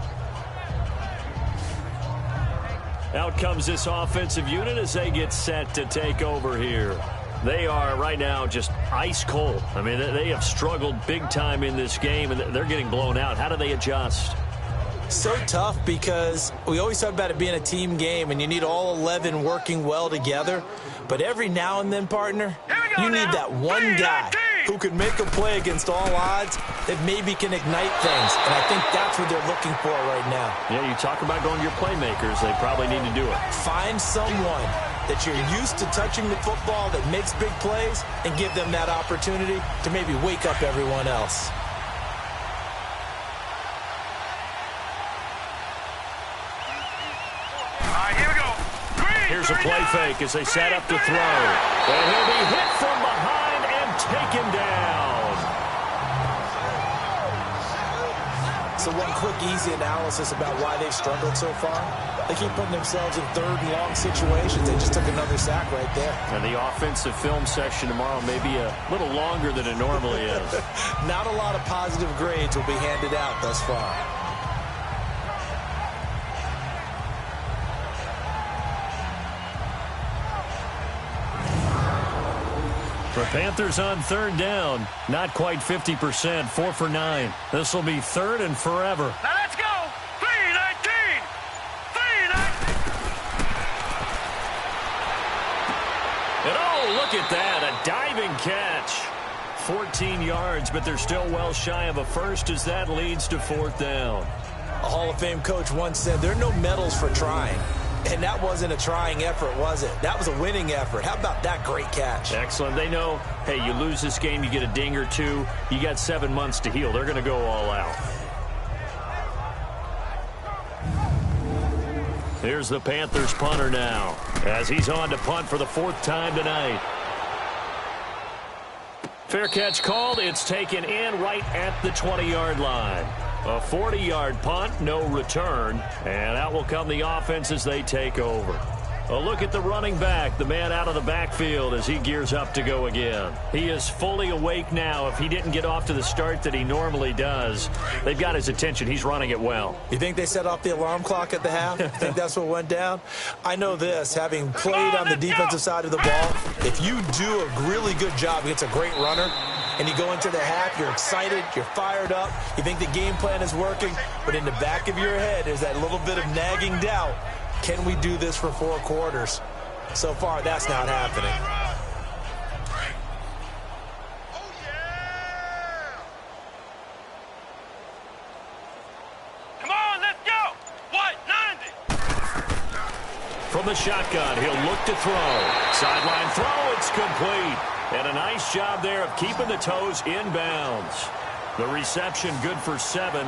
Out comes this offensive unit as they get set to take over here. They are right now just ice cold. I mean, they have struggled big time in this game, and they're getting blown out. How do they adjust? So tough because we always talk about it being a team game, and you need all 11 working well together. But every now and then, partner, you need that one guy who can make a play against all odds that maybe can ignite things. And I think that's what they're looking for right now. Yeah, you talk about going to your playmakers. They probably need to do it. Find someone that you're used to touching the football that makes big plays and give them that opportunity to maybe wake up everyone else. Here we go. Green, here's a play fake as they set up to throw. And he'll be hit from behind and taken down. So one quick, easy analysis about why they've struggled so far. They keep putting themselves in third and long situations. They just took another sack right there. And the offensive film session tomorrow may be a little longer than it normally is. Not a lot of positive grades will be handed out thus far. For Panthers on third down, not quite 50%, 4 for 9. This will be third and forever. Now let's go. 3-19. 3-19. And oh, look at that, a diving catch. 14 yards, but they're still well shy of a first as that leads to fourth down. A Hall of Fame coach once said, there are no medals for trying. And that wasn't a trying effort, was it? That was a winning effort. How about that great catch? Excellent. They know, hey, you lose this game, you get a ding or two. You got 7 months to heal. They're going to go all out. Here's the Panthers punter now, as he's on to punt for the 4th time tonight. Fair catch called. It's taken in right at the 20-yard line. A 40-yard punt, no return, and out will come the offense as they take over. A look at the running back, the man out of the backfield as he gears up to go again. He is fully awake now. If he didn't get off to the start that he normally does, they've got his attention. He's running it well. You think they set off the alarm clock at the half? You think that's what went down? I know this, having played on the defensive side of the ball, if you do a really good job against a great runner, and you go into the half, you're excited, you're fired up, you think the game plan is working, but in the back of your head there's that little bit of nagging doubt. Can we do this for 4 quarters? So far, that's not happening. Come on, let's go. What? 90. From the shotgun, he'll look to throw. Sideline throw, it's complete. And a nice job there of keeping the toes inbounds. The reception good for 7.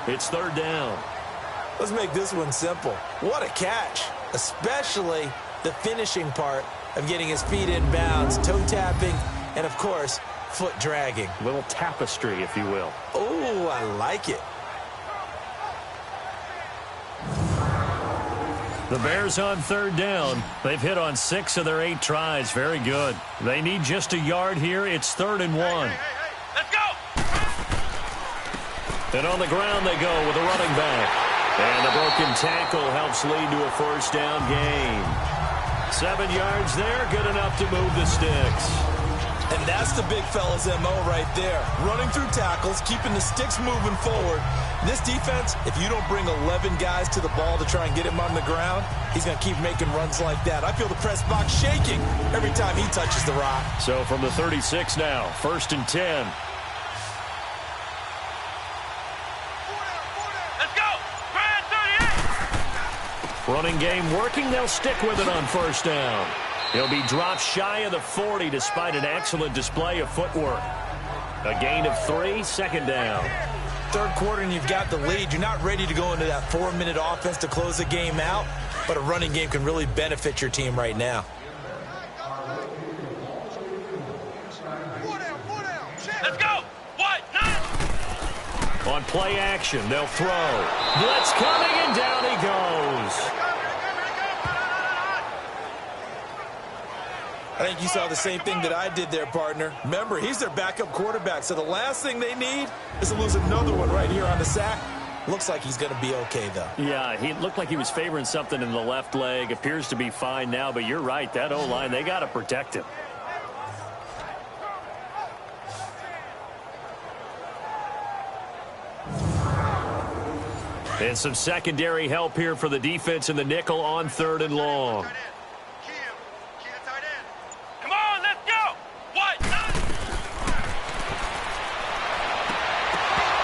It's 3rd down. Let's make this one simple. What a catch, especially the finishing part of getting his feet in bounds, toe tapping, and, of course, foot dragging. A little tapestry, if you will. Oh, I like it. The Bears on 3rd down. They've hit on 6 of their 8 tries. Very good. They need just a yard here. It's 3rd and 1. Let's go. And on the ground they go with a running back. And the broken tackle helps lead to a 1st down gain. 7 yards there, good enough to move the sticks. And that's the big fella's MO right there. Running through tackles, keeping the sticks moving forward. This defense, if you don't bring 11 guys to the ball to try and get him on the ground, he's going to keep making runs like that. I feel the press box shaking every time he touches the rock. So from the 36 now, 1st and 10. Running game working. They'll stick with it on 1st down. He'll be dropped shy of the 40 despite an excellent display of footwork. A gain of 3, 2nd down. 3rd quarter and you've got the lead. You're not ready to go into that 4-minute offense to close the game out, but a running game can really benefit your team right now. Let's go. What? 9. On play action, they'll throw. Blitz coming, and down he goes. I think you saw the same thing that I did there, partner. Remember, he's their backup quarterback, so the last thing they need is to lose another one right here on the sack. Looks like he's going to be okay, though. Yeah, he looked like he was favoring something in the left leg. Appears to be fine now, but you're right. That O-line, they got to protect him. And some secondary help here for the defense in the nickel on 3rd and long. Come on, let's go. What? 9.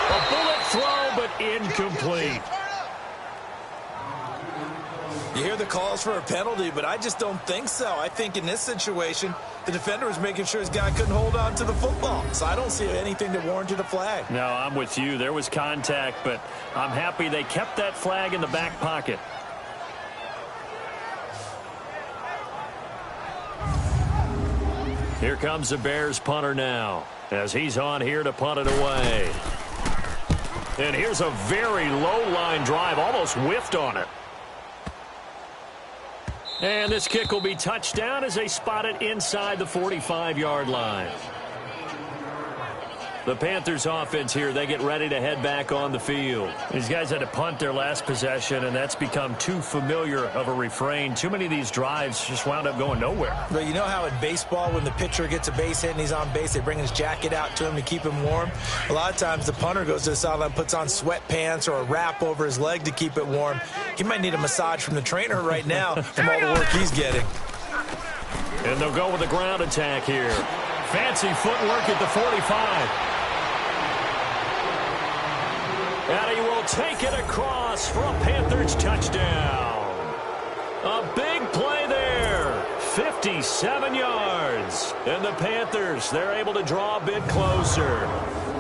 A bullet throw, but incomplete. You hear the calls for a penalty, but I just don't think so. I think in this situation, the defender was making sure his guy couldn't hold on to the football. So I don't see anything that warranted a flag. No, I'm with you. There was contact, but I'm happy they kept that flag in the back pocket. Here comes the Bears punter now, as he's on here to punt it away. And here's a very low line drive, almost whiffed on it. And this kick will be touchdown as they spot it inside the 45-yard line. The Panthers offense here, they get ready to head back on the field. These guys had to punt their last possession, and that's become too familiar of a refrain. Too many of these drives just wound up going nowhere. But you know how in baseball, when the pitcher gets a base hit and he's on base, they bring his jacket out to him to keep him warm? A lot of times the punter goes to the sideline, puts on sweatpants or a wrap over his leg to keep it warm. He might need a massage from the trainer right now from all the work he's getting. And they'll go with a ground attack here. Fancy footwork at the 45. And he will take it across for a Panthers touchdown. A big play there. 57 yards. And the Panthers, they're able to draw a bit closer.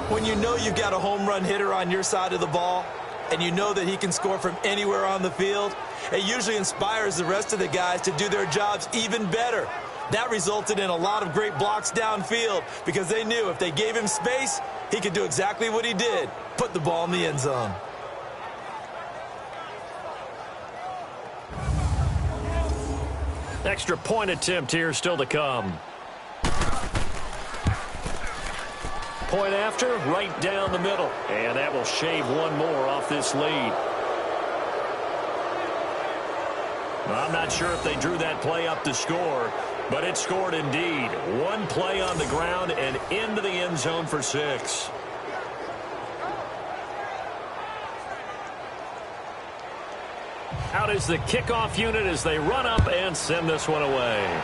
When you know you've got a home run hitter on your side of the ball, and you know that he can score from anywhere on the field, it usually inspires the rest of the guys to do their jobs even better. That resulted in a lot of great blocks downfield because they knew if they gave him space, he could do exactly what he did, put the ball in the end zone. Extra point attempt here still to come. Point after, right down the middle. And that will shave one more off this lead. Well, I'm not sure if they drew that play up to score, but it scored indeed. One play on the ground and into the end zone for 6. Out is the kickoff unit as they run up and send this one away.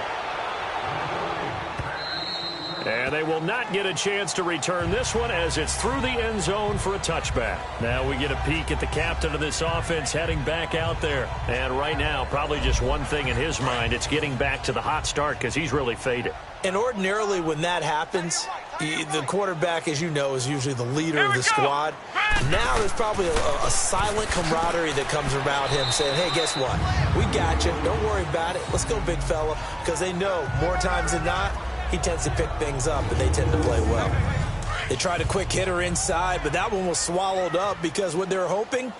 And they will not get a chance to return this one as it's through the end zone for a touchback. Now we get a peek at the captain of this offense heading back out there. And right now, probably just one thing in his mind. It's getting back to the hot start because he's really faded. And ordinarily when that happens, the quarterback, as you know, is usually the leader of the squad. Now there's probably a silent camaraderie that comes around him saying, hey, guess what? We got you. Don't worry about it. Let's go, big fella. Because they know more times than not, he tends to pick things up, and they tend to play well. They tried a quick hitter inside, but that one was swallowed up because what they're hoping,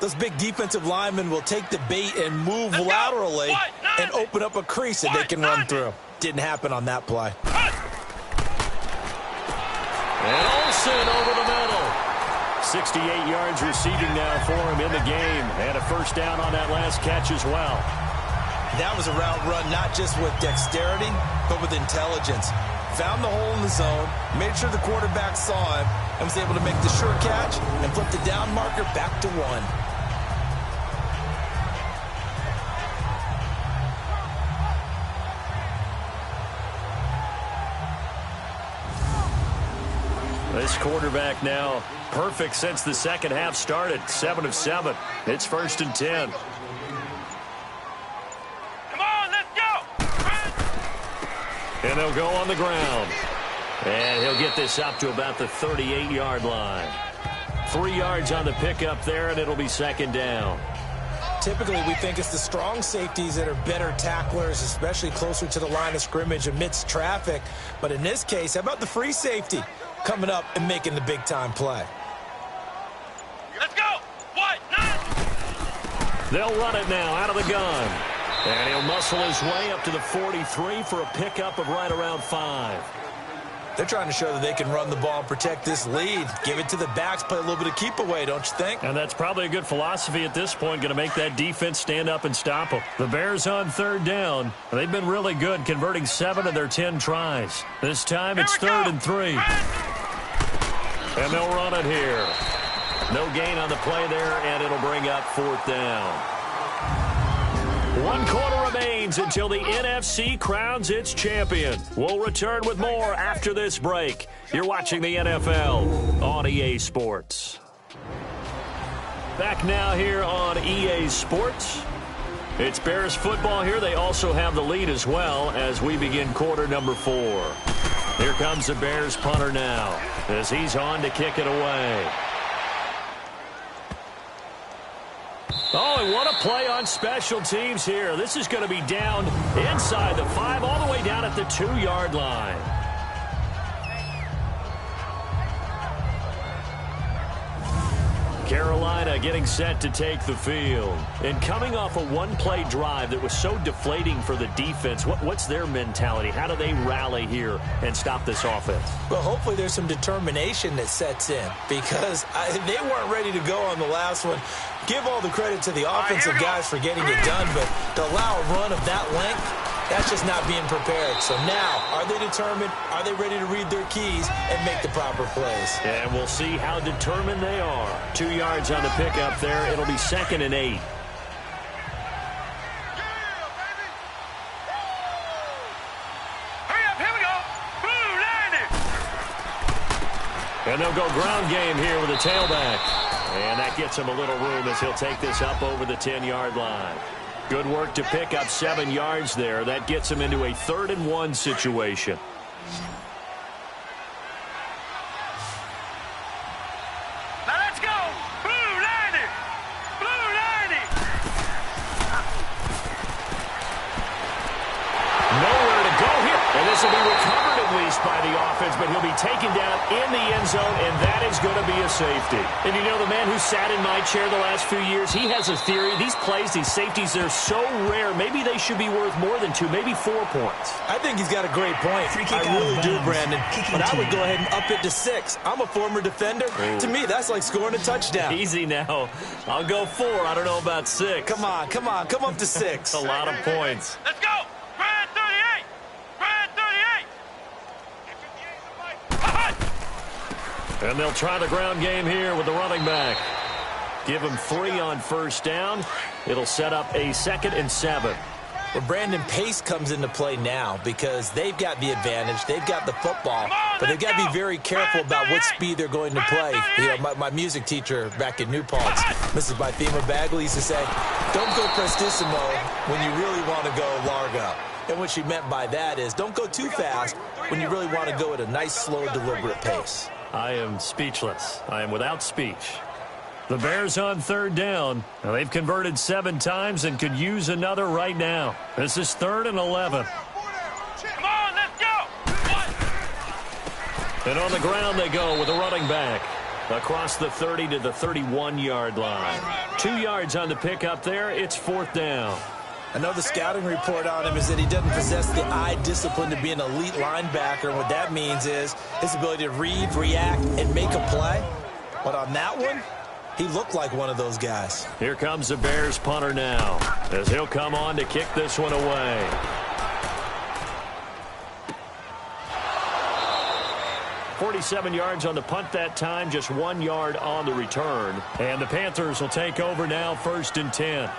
those big defensive linemen will take the bait and move laterally and open up a crease that they can run through. Didn't happen on that play. And Olsen over the middle. 68 yards receiving now for him in the game. And a first down on that last catch as well. That was a route run not just with dexterity, but with intelligence. Found the hole in the zone, made sure the quarterback saw him, and was able to make the sure catch and flip the down marker back to 1. This quarterback now perfect since the second half started. 7 of 7. It's 1st and 10. And they'll go on the ground. And he'll get this up to about the 38-yard line. 3 yards on the pickup there, and it'll be 2nd down. Typically, we think it's the strong safeties that are better tacklers, especially closer to the line of scrimmage amidst traffic. But in this case, how about the free safety coming up and making the big-time play? Let's go! What? They'll run it now out of the gun. And he'll muscle his way up to the 43 for a pickup of right around 5. They're trying to show that they can run the ball and protect this lead. Give it to the backs, play a little bit of keep away, don't you think? And that's probably a good philosophy at this point, going to make that defense stand up and stop them. The Bears on 3rd down. They've been really good, converting 7 of their 10 tries. This time it's 3rd and 3. And they'll run it here. No gain on the play there, and it'll bring up 4th down. 1 quarter remains until the NFC crowns its champion. We'll return with more after this break. You're watching the NFL on EA Sports. Back now here on EA Sports. It's Bears football here. They also have the lead as well as we begin quarter number 4. Here comes the Bears punter now as he's on to kick it away. Oh, and what a play on special teams here. This is going to be down inside the 5, all the way down at the 2-yard line. Carolina getting set to take the field. And coming off a one-play drive that was so deflating for the defense, what's their mentality? How do they rally here and stop this offense? Well, hopefully there's some determination that sets in because they weren't ready to go on the last one. Give all the credit to the offensive guys for getting it done, but to allow a run of that length, that's just not being prepared. So now, are they determined? Are they ready to read their keys and make the proper plays? And we'll see how determined they are. 2 yards on the pickup there. It'll be 2nd and 8. Hurry up, here we go. Blue line it. And they'll go ground game here with a tailback. And that gets him a little room as he'll take this up over the 10-yard line. Good work to pick up 7 yards there. That gets him into a 3rd and 1 situation. Now let's go. Blue line it. will be recovered at least by the offense, but he'll be taken down in the end zone, and that is going to be a safety. And you know, the man who sat in my chair the last few years, he has a theory. These plays, these safeties, they're so rare. Maybe they should be worth more than 2, maybe 4 points. I think he's got a great point. I really do, Brandon. But I would go ahead and up it to 6. I'm a former defender. Ooh. To me, that's like scoring a touchdown. Easy now. I'll go 4. I don't know about 6. Come on. Come up to 6. A lot of points. Let's go. Brand 38. Brand 38. And they'll try the ground game here with the running back. Give him 3 on first down. It'll set up a 2nd and 7. Well, Brandon, pace comes into play now because they've got the advantage. They've got the football, but they've got to be very careful about what speed they're going to play. You know, my music teacher back in New Paltz, Mrs. Bythema Bagley, used to say, don't go prestissimo when you really want to go largo. And what she meant by that is don't go too fast when you really want to go at a nice, slow, deliberate pace. I am speechless. I am without speech. The Bears on 3rd down. Now, they've converted 7 times and could use another right now. This is 3rd and 11. Come on, let's go. And on the ground they go with a running back. Across the 30 to the 31-yard line. 2 yards on the pickup there. It's 4th down. I know the scouting report on him is that he doesn't possess the eye discipline to be an elite linebacker. And what that means is his ability to read, react, and make a play. But on that one, he looked like one of those guys. Here comes the Bears punter now, as he'll come on to kick this one away. .47 yards on the punt that time, just 1 yard on the return. And the Panthers will take over now, 1st and 10.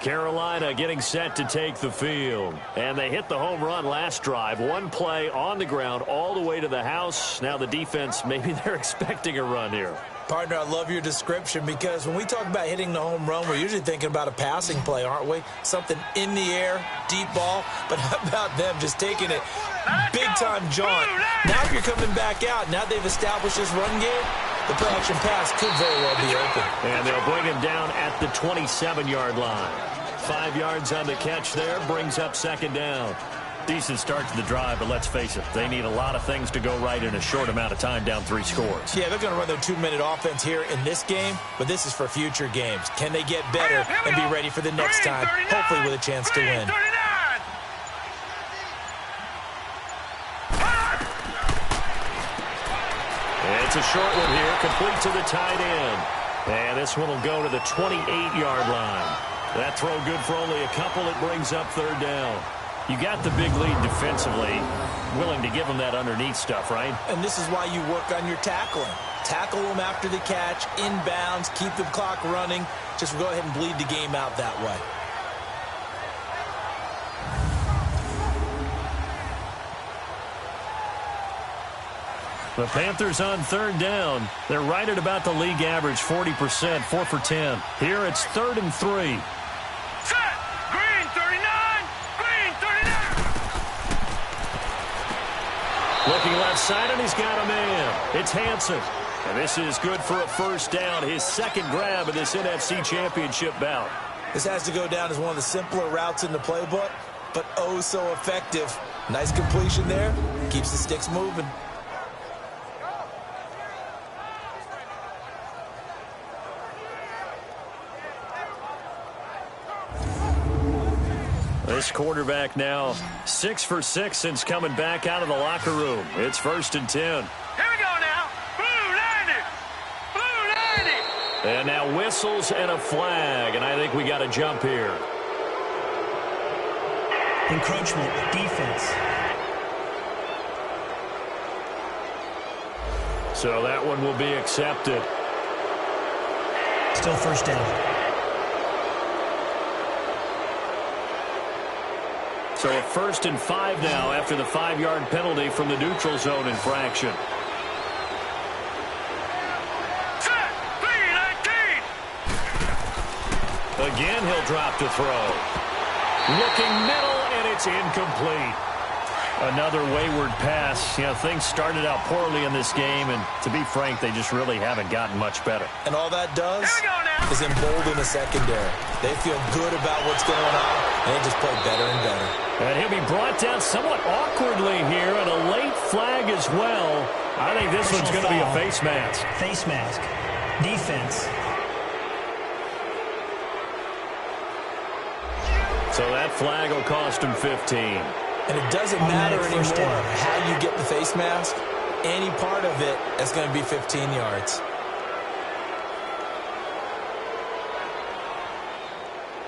Carolina getting set to take the field. And they hit the home run last drive. 1 play on the ground all the way to the house. Now the defense, maybe they're expecting a run here. Partner, I love your description because when we talk about hitting the home run, we're usually thinking about a passing play, aren't we? Something in the air, deep ball. But how about them just taking it big-time jaunt? Now if you're coming back out, now they've established this run game, the play-action pass could very well be open. And they'll bring him down at the 27-yard line. 5 yards on the catch there, brings up 2nd down. Decent start to the drive, but let's face it, they need a lot of things to go right in a short amount of time, down 3 scores. Yeah, they're going to run their 2-minute offense here in this game, but this is for future games. Can they get better and be ready for the next time, hopefully with a chance to win? It's a short one here, complete to the tight end. And this one will go to the 28-yard line. That throw good for only a couple. It brings up 3rd down. You got the big lead defensively, willing to give them that underneath stuff, right? And this is why you work on your tackling. Tackle them after the catch, inbounds, keep the clock running. Just go ahead and bleed the game out that way. The Panthers on 3rd down. They're right at about the league average, 40%, 4 for 10. Here it's 3rd and 3. Looking left side, and he's got a man. It's Hansen. And this is good for a 1st down, his 2nd grab of this NFC Championship bout. This has to go down as one of the simpler routes in the playbook, but oh so effective. Nice completion there. Keeps the sticks moving. This quarterback now 6 for 6 since coming back out of the locker room. It's 1st and 10. Here we go now. Blue 90. Blue 90. And now whistles and a flag, and I think we got a jump here. Encroachment, defense. So that one will be accepted. Still 1st down. So a 1st and 5 now after the 5-yard penalty from the neutral zone infraction. Set. 3-19. Again, he'll drop to throw. Looking middle, and it's incomplete. Another wayward pass. You know, things started out poorly in this game, and to be frank, they just really haven't gotten much better. And all that does is embolden the secondary. They feel good about what's going on, and they just play better and better. And he'll be brought down somewhat awkwardly here, and a late flag as well. I think this one's going to be a face mask. Face mask. Defense. So that flag will cost him 15. And it doesn't matter anymore how you get the face mask. Any part of it is going to be 15 yards.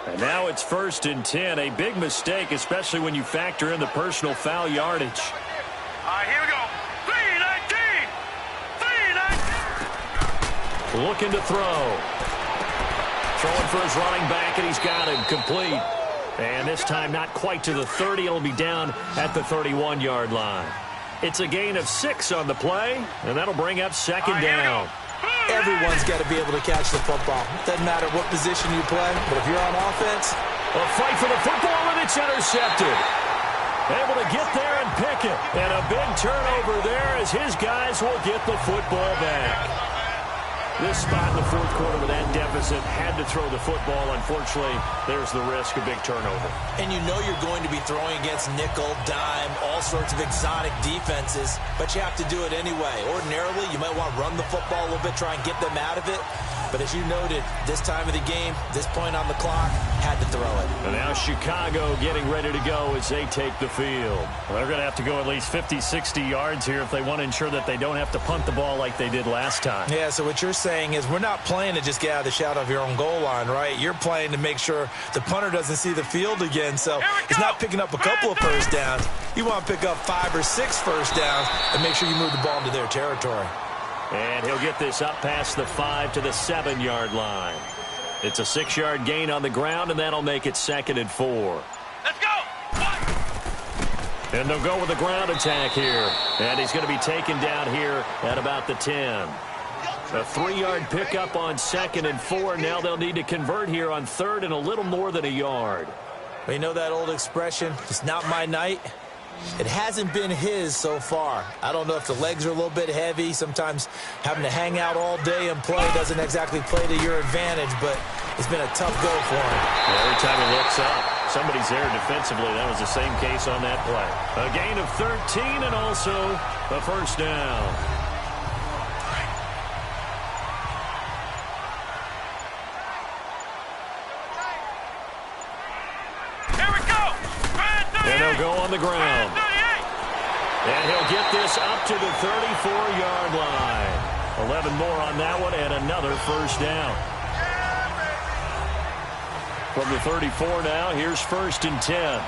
And now it's 1st and 10. A big mistake, especially when you factor in the personal foul yardage. All right, here we go. 319. 319. Looking to throw. Throwing for his running back, and he's got him complete. And this time not quite to the 30. It'll be down at the 31-yard line. It's a gain of 6 on the play, and that'll bring up 2nd down. Everyone's got to be able to catch the football. Doesn't matter what position you play, but if you're on offense. A fight for the football, and it's intercepted. Able to get there and pick it. And a big turnover there as his guys will get the football back. This spot in the 4th quarter with that deficit, had to throw the football. Unfortunately, there's the risk of big turnover. And you know you're going to be throwing against nickel, dime, all sorts of exotic defenses, but you have to do it anyway. Ordinarily, you might want to run the football a little bit, try and get them out of it. But as you noted, this time of the game, this point on the clock, had to throw it. And now Chicago getting ready to go as they take the field. Well, they're going to have to go at least 50, 60 yards here if they want to ensure that they don't have to punt the ball like they did last time. Yeah, so what you're saying is we're not playing to just get out of the shadow of your own goal line, right? You're playing to make sure the punter doesn't see the field again. So he's not picking up a couple of first downs. You want to pick up 5 or 6 first downs and make sure you move the ball into their territory. And he'll get this up past the 5 to the 7-yard line. It's a 6-yard gain on the ground, and that'll make it 2nd and 4. Let's go. 1. And they'll go with the ground attack here. And he's going to be taken down here at about the 10. A 3-yard pickup on 2nd and 4. Now they'll need to convert here on 3rd and a little more than a yard. Well, you know that old expression, it's not my night? It hasn't been his so far. I don't know if the legs are a little bit heavy. Sometimes having to hang out all day and play doesn't exactly play to your advantage, but it's been a tough go for him. Every time he looks up, somebody's there defensively. That was the same case on that play. A gain of 13 and also a first down. And they'll go on the ground. And he'll get this up to the 34-yard line. 11 more on that one and another first down. From the 34 now, here's 1st and 10.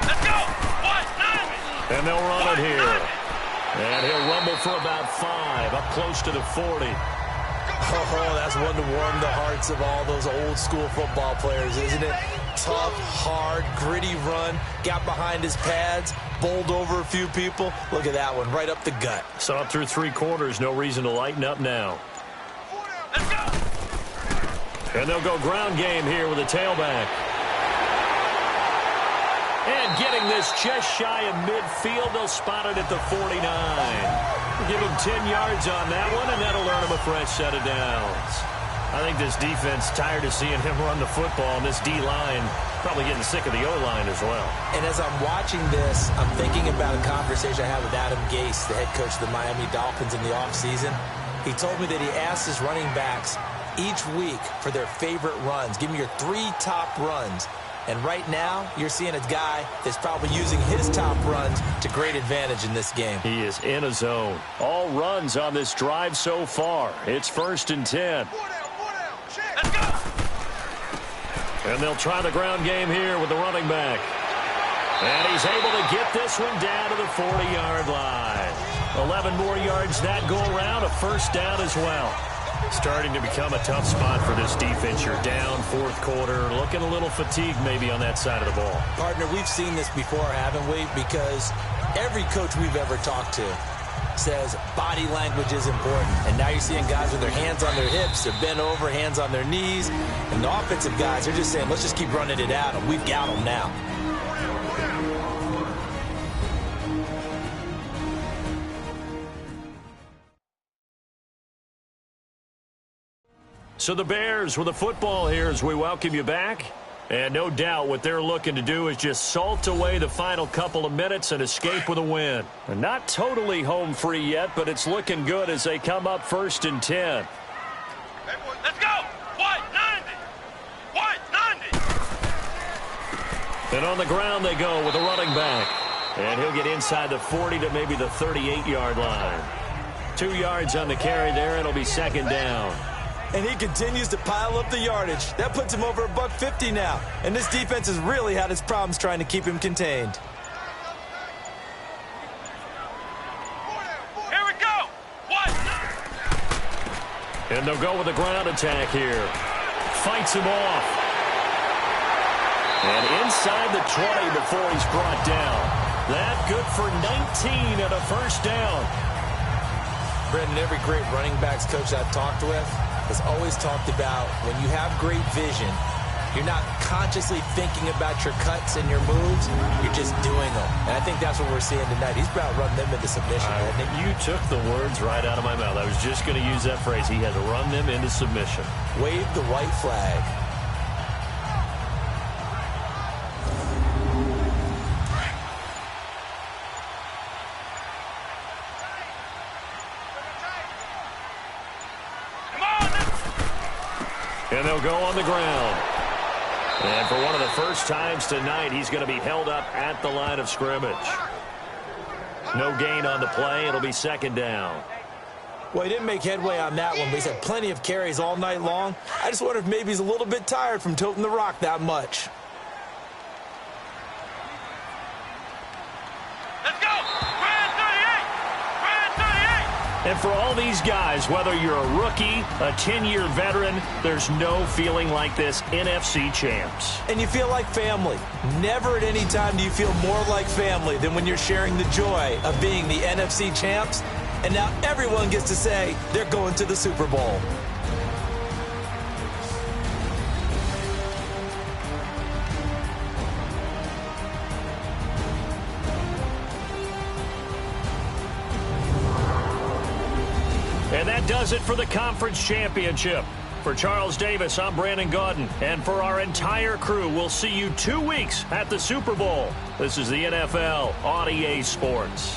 Let's go. 1. And they'll run it here. And he'll rumble for about 5, up close to the 40. Oh, that's one to warm the hearts of all those old school football players, isn't it? Tough, hard, gritty run, got behind his pads, bowled over a few people. Look at that one, right up the gut. Saw it through 3 quarters, no reason to lighten up now. Let's go. And they'll go ground game here with a tailback. And getting this just shy of midfield, they'll spot it at the 49. Give him 10 yards on that one, and that'll earn him a fresh set of downs. I think this defense tired of seeing him run the football, and this D-line probably getting sick of the O-line as well. And as I'm watching this, I'm thinking about a conversation I had with Adam Gase, the head coach of the Miami Dolphins in the offseason. He told me that he asked his running backs each week for their favorite runs. Give me your 3 top runs. And right now, you're seeing a guy that's probably using his top runs to great advantage in this game. He is in a zone. All runs on this drive so far. It's 1st and 10. Let's go. And they'll try the ground game here with the running back. And he's able to get this one down to the 40-yard line. 11 more yards that go around, a first down as well. Starting to become a tough spot for this defense. You're down 4th quarter, looking a little fatigued maybe on that side of the ball. Partner, we've seen this before, haven't we? Because every coach we've ever talked to says body language is important. And now you're seeing guys with their hands on their hips, they're bent over, hands on their knees. And the offensive guys, they're just saying, let's just keep running it at them. We've got them now. So the Bears with the football here as we welcome you back. And no doubt what they're looking to do is just salt away the final couple of minutes and escape with a win. They're not totally home free yet, but it's looking good as they come up 1st and 10. Let's go! White 90! White 90! And on the ground they go with a running back. And he'll get inside the 40 to maybe the 38-yard line. 2 yards on the carry there. It'll be 2nd down. And he continues to pile up the yardage. That puts him over $150 now. And this defense has really had its problems trying to keep him contained. Here we go! What? And they'll go with a ground attack here. Fights him off. And inside the 20 before he's brought down. That good for 19 and a 1st down. Brendan, every great running backs coach I've talked with has always talked about when you have great vision, you're not consciously thinking about your cuts and your moves, you're just doing them. And I think that's what we're seeing tonight. He's about running them into submission, hasn't he? You took the words right out of my mouth. I was just going to use that phrase. He had to run them into submission. Wave the white flag. And they'll go on the ground. And for one of the first times tonight, he's going to be held up at the line of scrimmage. No gain on the play. It'll be 2nd down. Well, he didn't make headway on that one, but he's had plenty of carries all night long. I just wonder if maybe he's a little bit tired from toting the rock that much. Let's go! Grand 38! Grand 38! And for all these guys, whether you're a rookie, a 10-year veteran, there's no feeling like this NFC champs. And you feel like family. Never at any time do you feel more like family than when you're sharing the joy of being the NFC champs. And now everyone gets to say they're going to the Super Bowl. And that does it for the conference championship. For Charles Davis, I'm Brandon Gaudin. And for our entire crew, we'll see you 2 weeks at the Super Bowl. This is the NFL on EA Sports.